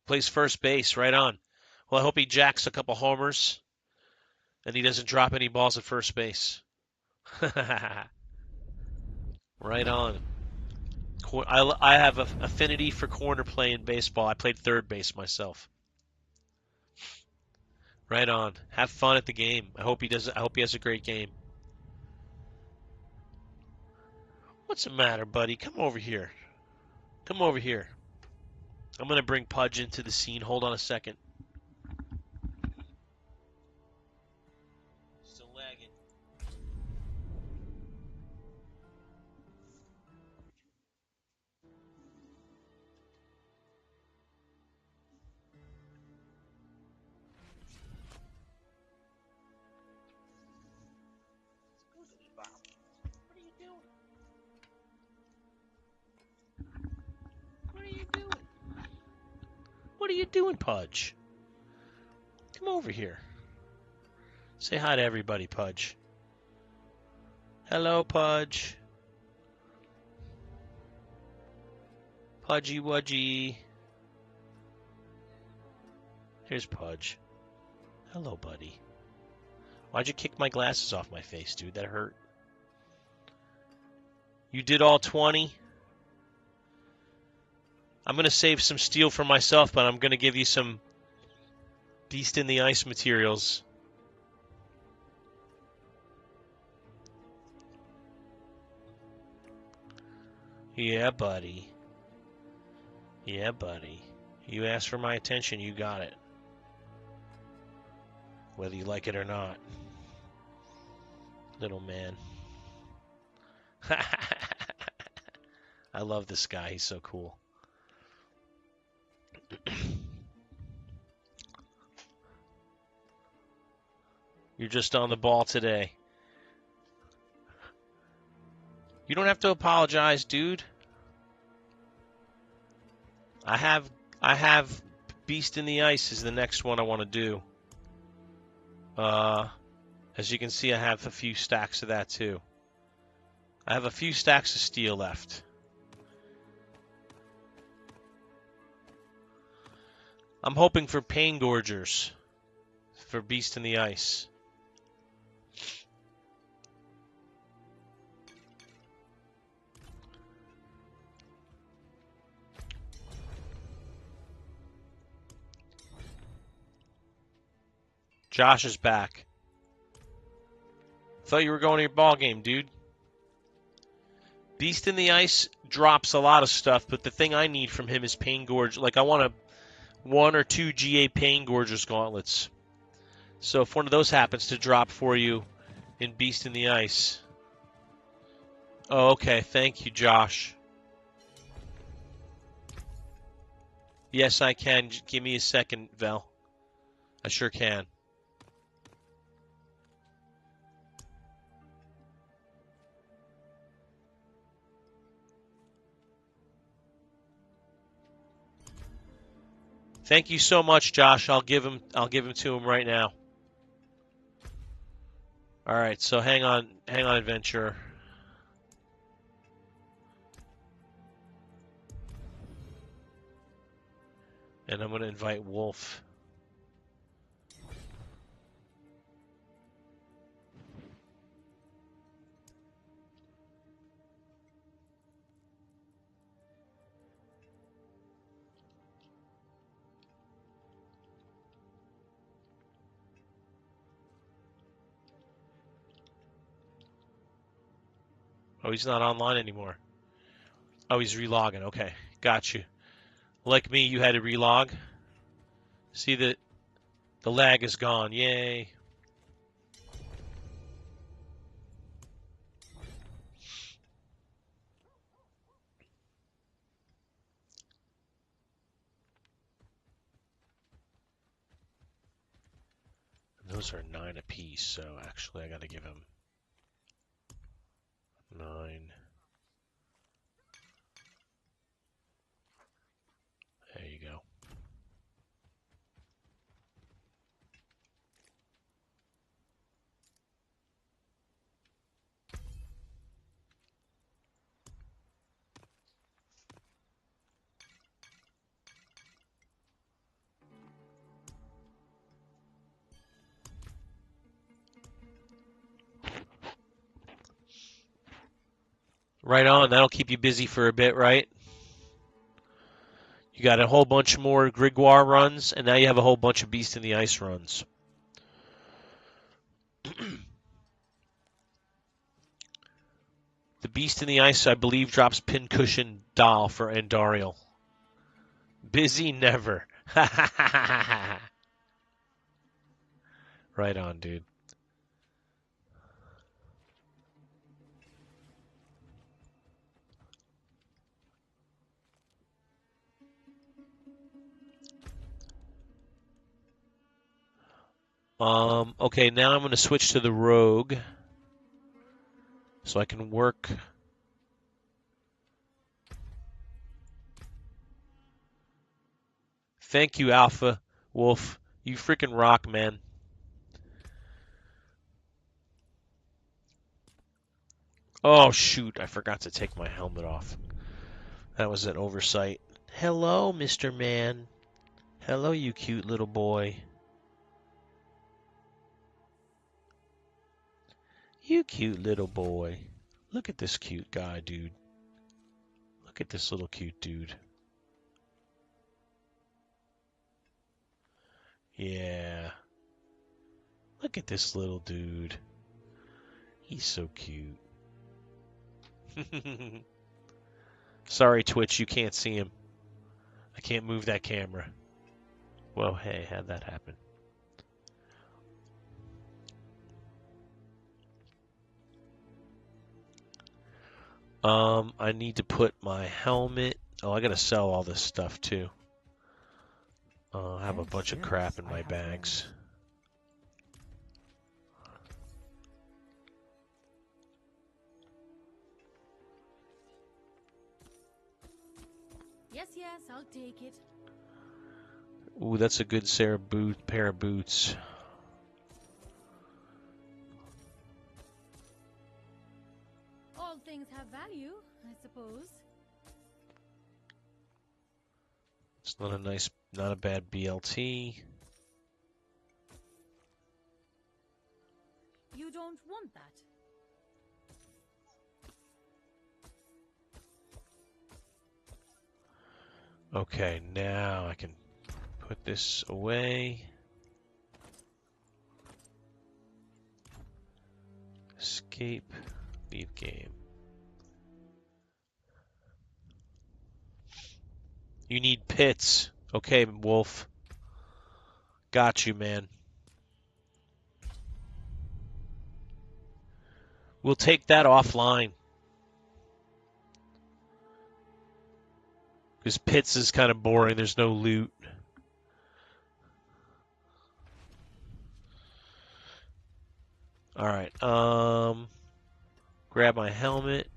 Plays first base. Right on. Well, I hope he jacks a couple homers and he doesn't drop any balls at first base. Right on. I have an affinity for corner play in baseball. I played third base myself. Right on. Have fun at the game. I hope he does. I hope he has a great game. What's the matter, buddy? Come over here. Come over here. I'm gonna bring Pudge into the scene. Hold on a second. Still lagging. What are you doing? What are you doing? What are you doing, Pudge? Come over here. Say hi to everybody, Pudge. Hello, Pudge. Pudgy Wudgy. Here's Pudge. Hello, buddy. Why'd you kick my glasses off my face, dude? That hurt. You did all 20? I'm going to save some steel for myself, but I'm going to give you some Beast in the Ice materials. Yeah, buddy. Yeah, buddy. You asked for my attention, you got it. Whether you like it or not. Little man. I love this guy. He's so cool. You're just on the ball today. You don't have to apologize, dude. I have Beast in the Ice is the next one I want to do. As you can see, I have a few stacks of that too. I have a few stacks of steel left. I'm hoping for Pain Gorgers for Beast in the Ice. Josh is back. Thought you were going to your ball game, dude. Beast in the Ice drops a lot of stuff, but the thing I need from him is Pain Gorge. Like, I want 1 or 2 GA Pain Gorgers gauntlets. So if one of those happens to drop for you in Beast in the Ice. Oh, okay. Thank you, Josh. Yes, I can. Give me a second, Vel. I sure can. Thank you so much, Josh. I'll give him to him right now. All right, so hang on, adventurer. And I'm going to invite Wolf. Oh, he's not online anymore. Oh, he's relogging. Okay, got you. Like me, you had to relog. See that the lag is gone. Yay. Those are 9 apiece, so actually I got to give him 9. There you go. Right on. That'll keep you busy for a bit, right? You got a whole bunch more Grigor runs, and now you have a whole bunch of Beast in the Ice runs. The Beast in the Ice, I believe, drops Pincushion Doll for Andariel. Busy never. Right on, dude. Okay, now I'm going to switch to the Rogue so I can work. Thank you, Alpha Wolf. You freaking rock, man. Oh, shoot. I forgot to take my helmet off. That was an oversight. Hello, Mr. Man. Hello, you cute little boy. You cute little boy. Look at this cute guy, dude. Look at this little cute dude. Yeah. Look at this little dude. He's so cute. Sorry, Twitch, you can't see him. I can't move that camera. Well, hey, how'd that happen? I need to put my helmet. Oh, I gotta sell all this stuff too. I have a bunch of crap in my bags. Yes, yes, I'll take it. Ooh, that's a good pair of boots. All things have value, I suppose. It's not a bad BLT. You don't want that. Okay, now I can put this away. Escape, leave game. You need pits. Okay, Wolf. Got you, man. We'll take that offline. Because pits is kind of boring. There's no loot. All right. Grab my helmet.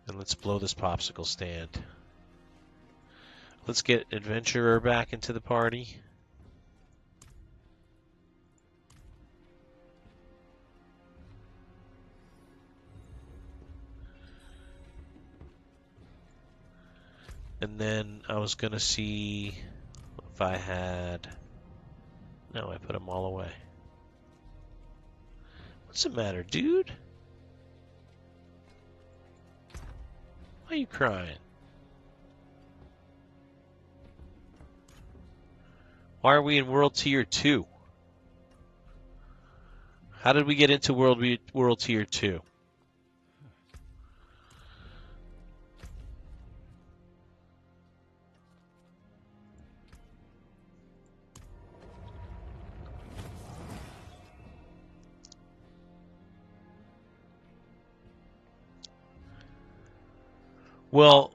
And let's blow this popsicle stand. Let's get Adventurer back into the party. And then I was going to see if I had... No, I put them all away. What's the matter, dude? Why are you crying? Why are we in World Tier 2? How did we get into World Tier 2? Well,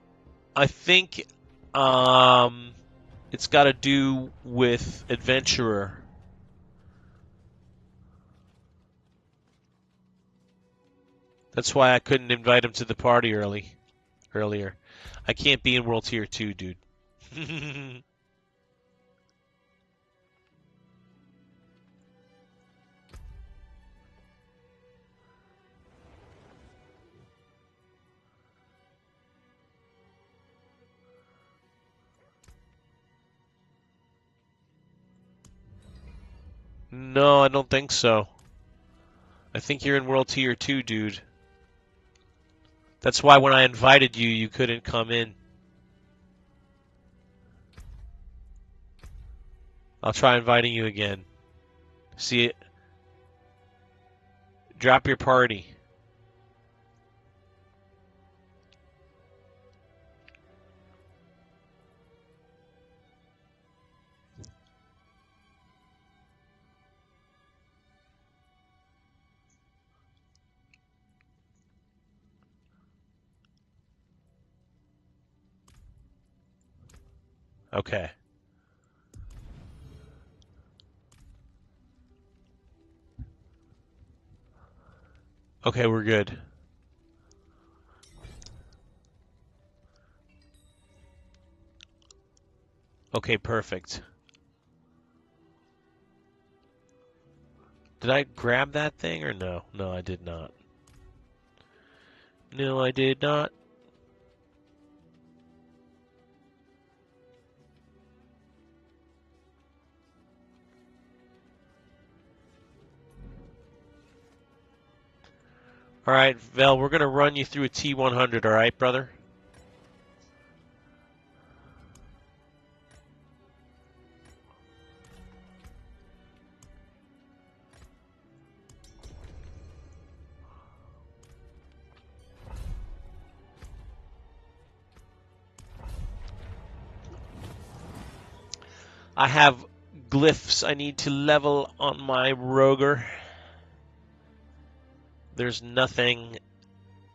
I think it's got to do with Adventurer. That's why I couldn't invite him to the party earlier. I can't be in World Tier 2, dude. No, I don't think so. I think you're in World Tier 2, dude. That's why when I invited you, you couldn't come in. I'll try inviting you again. See it? Drop your party. Okay. Okay, we're good. Okay, perfect. Did I grab that thing or no? No, I did not. No, I did not. All right, Vel, we're going to run you through a T100, all right, brother? I have glyphs I need to level on my Roger. There's nothing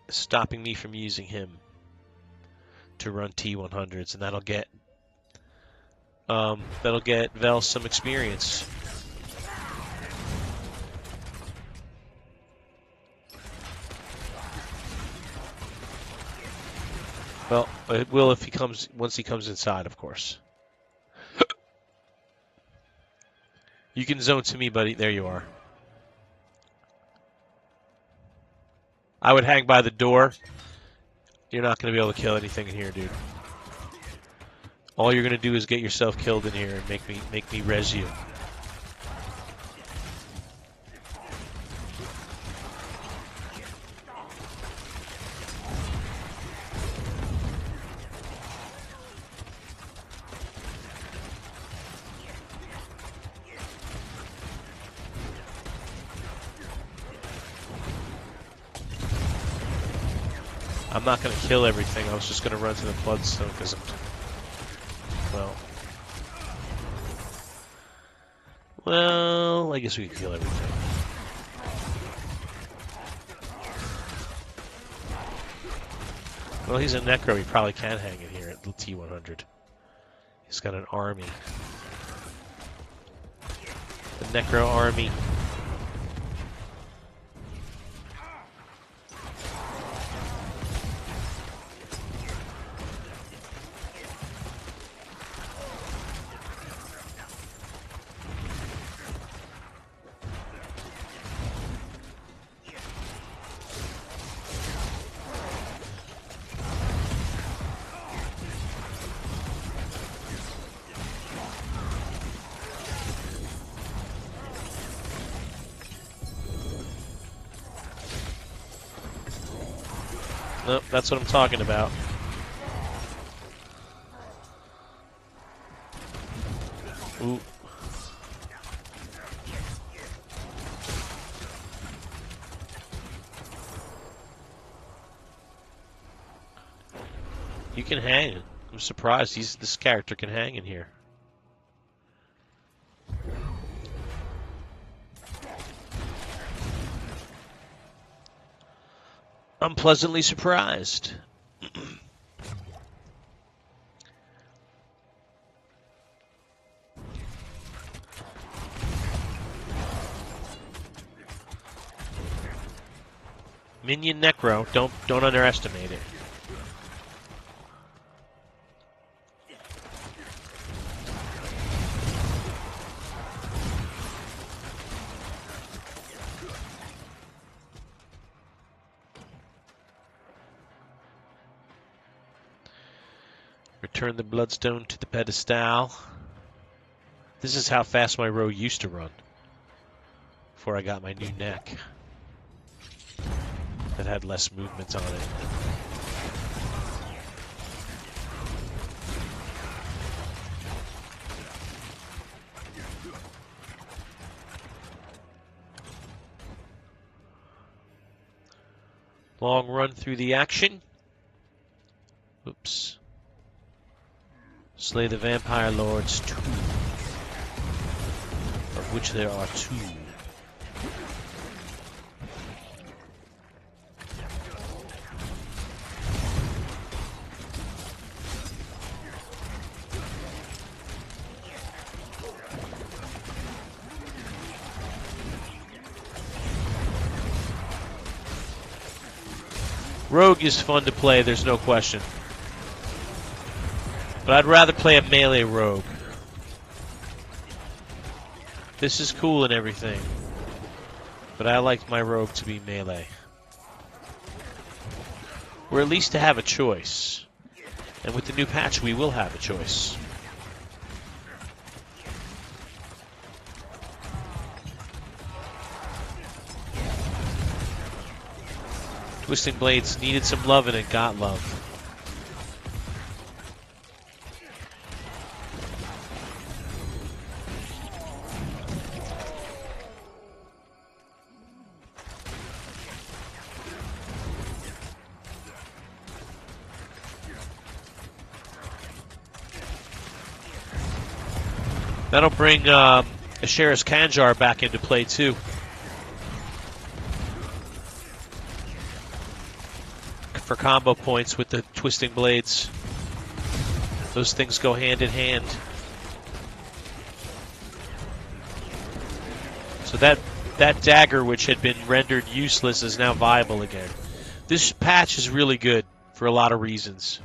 stopping me from using him to run T100s, and that'll get Vel some experience. Well, it will if once he comes inside, of course. You can zone to me, buddy. There you are. I would hang by the door. You're not going to be able to kill anything in here, dude. All you're going to do is get yourself killed in here and make me res you. I'm not going to kill everything. I was just going to run to the bloodstone because well, I guess we can kill everything. Well, he's a Necro. He probably can hang it here at the T100. He's got an army. The Necro army. Nope, that's what I'm talking about. Ooh. You can hang. I'm surprised this character can hang in here. I'm pleasantly surprised. Minion Necro, don't underestimate it. Return the Bloodstone to the pedestal. This is how fast my row used to run before I got my new neck that had less movement on it. Long run through the action. Oops. Slay the Vampire Lords 2. Of which there are 2. Rogue is fun to play, there's no question. But I'd rather play a melee rogue. This is cool and everything, but I like my rogue to be melee. Or at least to have a choice. And with the new patch, we will have a choice. Twisting Blades needed some love and it got love. That'll bring Asheris Kanjar back into play too. For combo points with the Twisting Blades. Those things go hand in hand. So that dagger, which had been rendered useless, is now viable again. This patch is really good for a lot of reasons.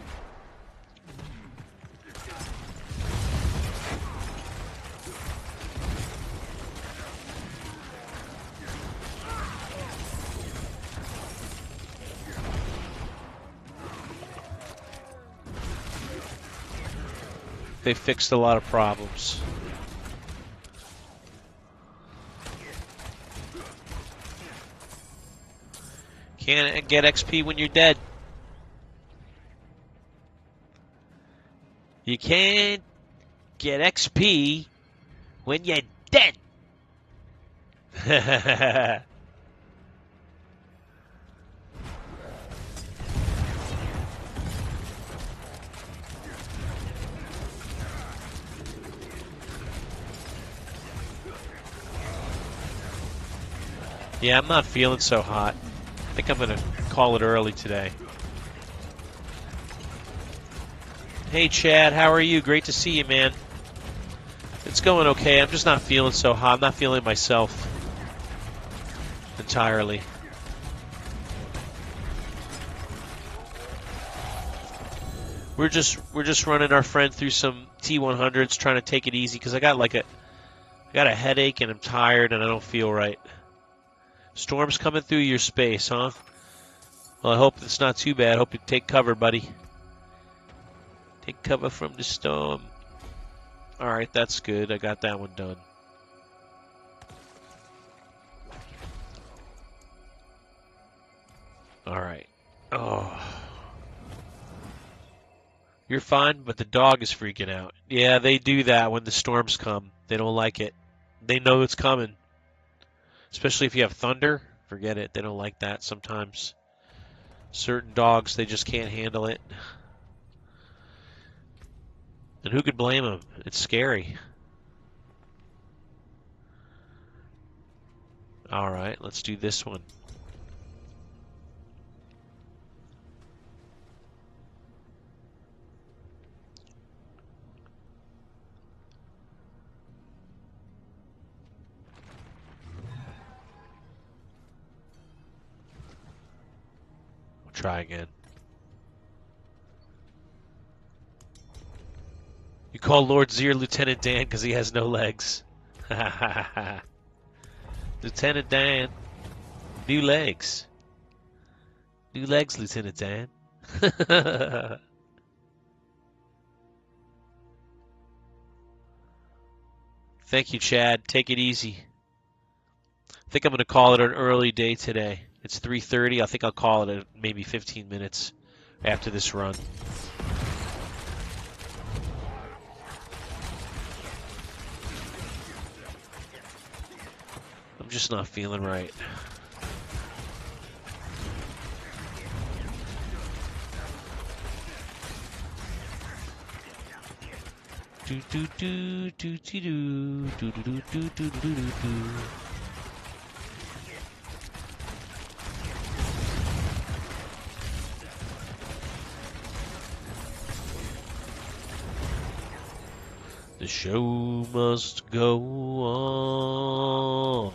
They fixed a lot of problems. Can't get XP when you're dead. You can't get XP when you're dead. Yeah, I'm not feeling so hot. I think I'm going to call it early today. Hey, Chad, how are you? Great to see you, man. It's going okay. I'm just not feeling so hot. I'm not feeling myself entirely. We're just running our friend through some T100s, trying to take it easy because I got a headache and I'm tired and I don't feel right. Storm's coming through your space, huh? Well, I hope it's not too bad. Hope you take cover, buddy. Take cover from the storm. All right, that's good. I got that one done. All right. Oh. You're fine, but the dog is freaking out. Yeah, they do that when the storms come. They don't like it. They know it's coming. Especially if you have thunder. Forget it. They don't like that sometimes. Certain dogs, they just can't handle it. And who could blame them? It's scary. All right, let's do this one. We'll try again. You call Lord Zir Lieutenant Dan because he has no legs. Lieutenant Dan. New legs. New legs, Lieutenant Dan. Thank you, Chad. Take it easy. I think I'm going to call it an early day today. It's 3:30. I think I'll call it at maybe 15 minutes after this run. I'm just not feeling right. Do do do do do do do do do do do do do. The show must go on.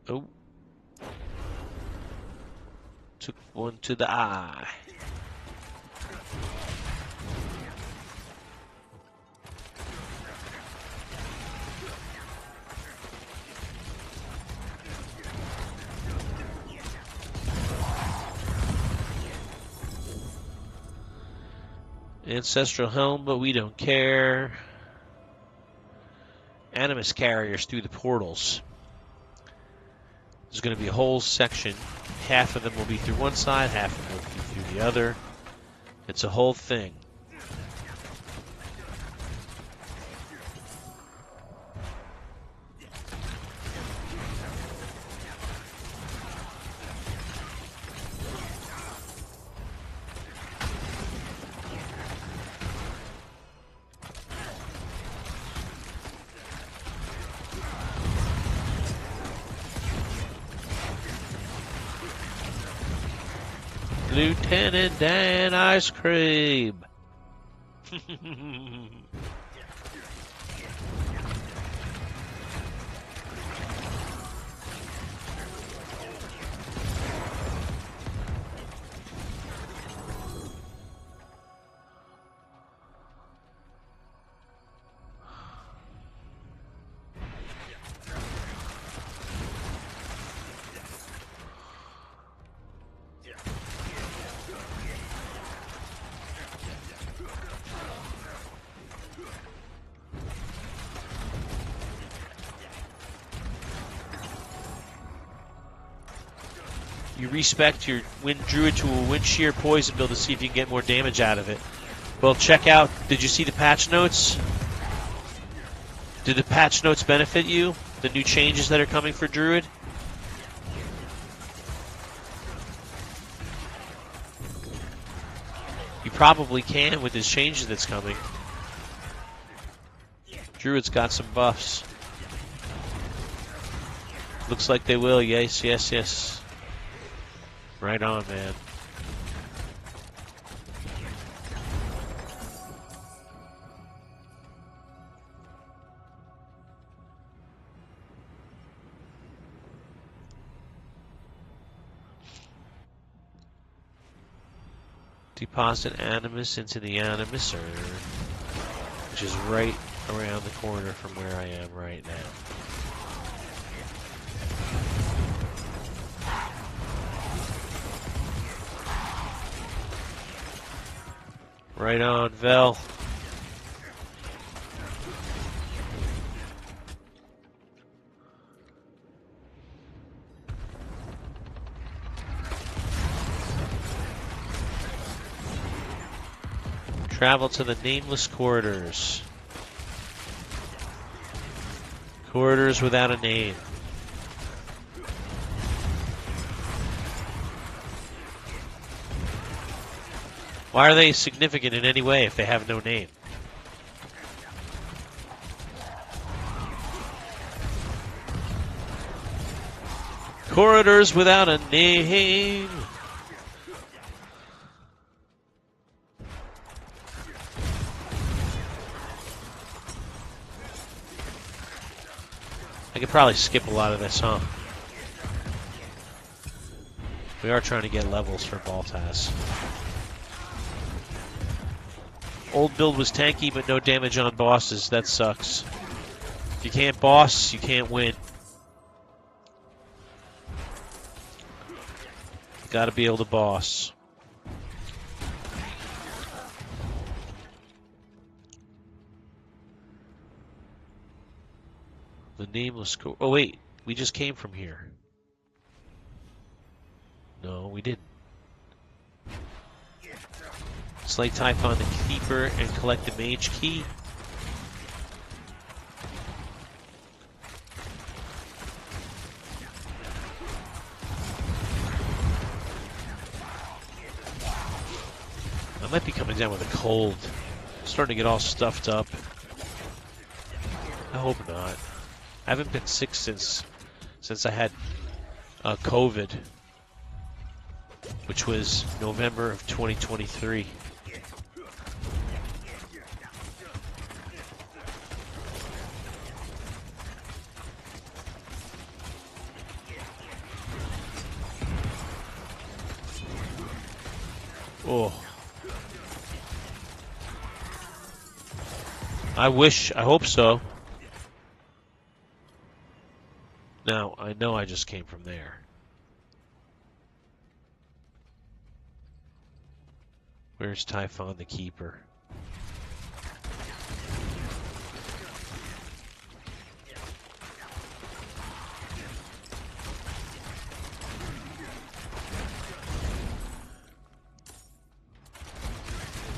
Oh. Took one to the eye. Ancestral helm, but we don't care. Animus carriers through the portals. There's going to be a whole section. Half of them will be through one side, half of them will be through the other. It's a whole thing. Lieutenant Dan Ice Cream. You respect your wind druid to a wind shear poison build to see if you can get more damage out of it. Well, check out. Did you see the patch notes? Did the patch notes benefit you? The new changes that are coming for druid? You probably can with his changes that's coming. Druid's got some buffs. Looks like they will. Yes, yes, yes. Right on, man. Deposit Animus into the Animus urn, which is right around the corner from where I am right now. Right on, Vel. Travel to the nameless corridors. Corridors without a name. Why are they significant in any way if they have no name? Corridors without a name. I could probably skip a lot of this, huh? We are trying to get levels for Baltas. Old build was tanky, but no damage on bosses. That sucks. If you can't boss, you can't win. Gotta be able to boss. The nameless oh wait, we just came from here. No, we didn't. Slay Typhon the Keeper and collect the Mage Key. I might be coming down with a cold. I'm starting to get all stuffed up. I hope not. I haven't been sick since I had COVID, which was November of 2023. Oh. I hope so. Now, I know I just came from there. Where's Typhon the Keeper?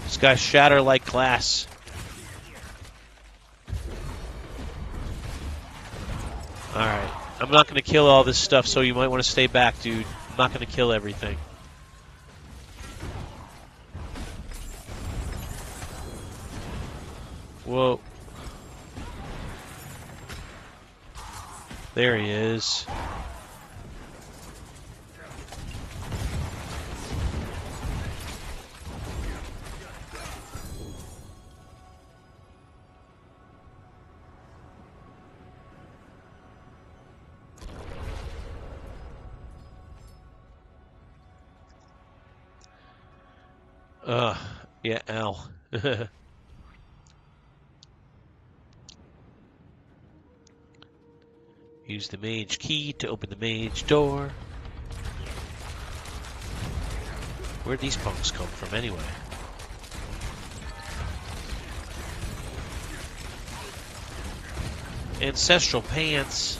This guy shatter like glass. Alright. I'm not going to kill all this stuff, so you might want to stay back, dude. I'm not going to kill everything. Whoa. There he is. Yeah, Al. Use the mage key to open the mage door. Where'd these punks come from anyway? Ancestral pants.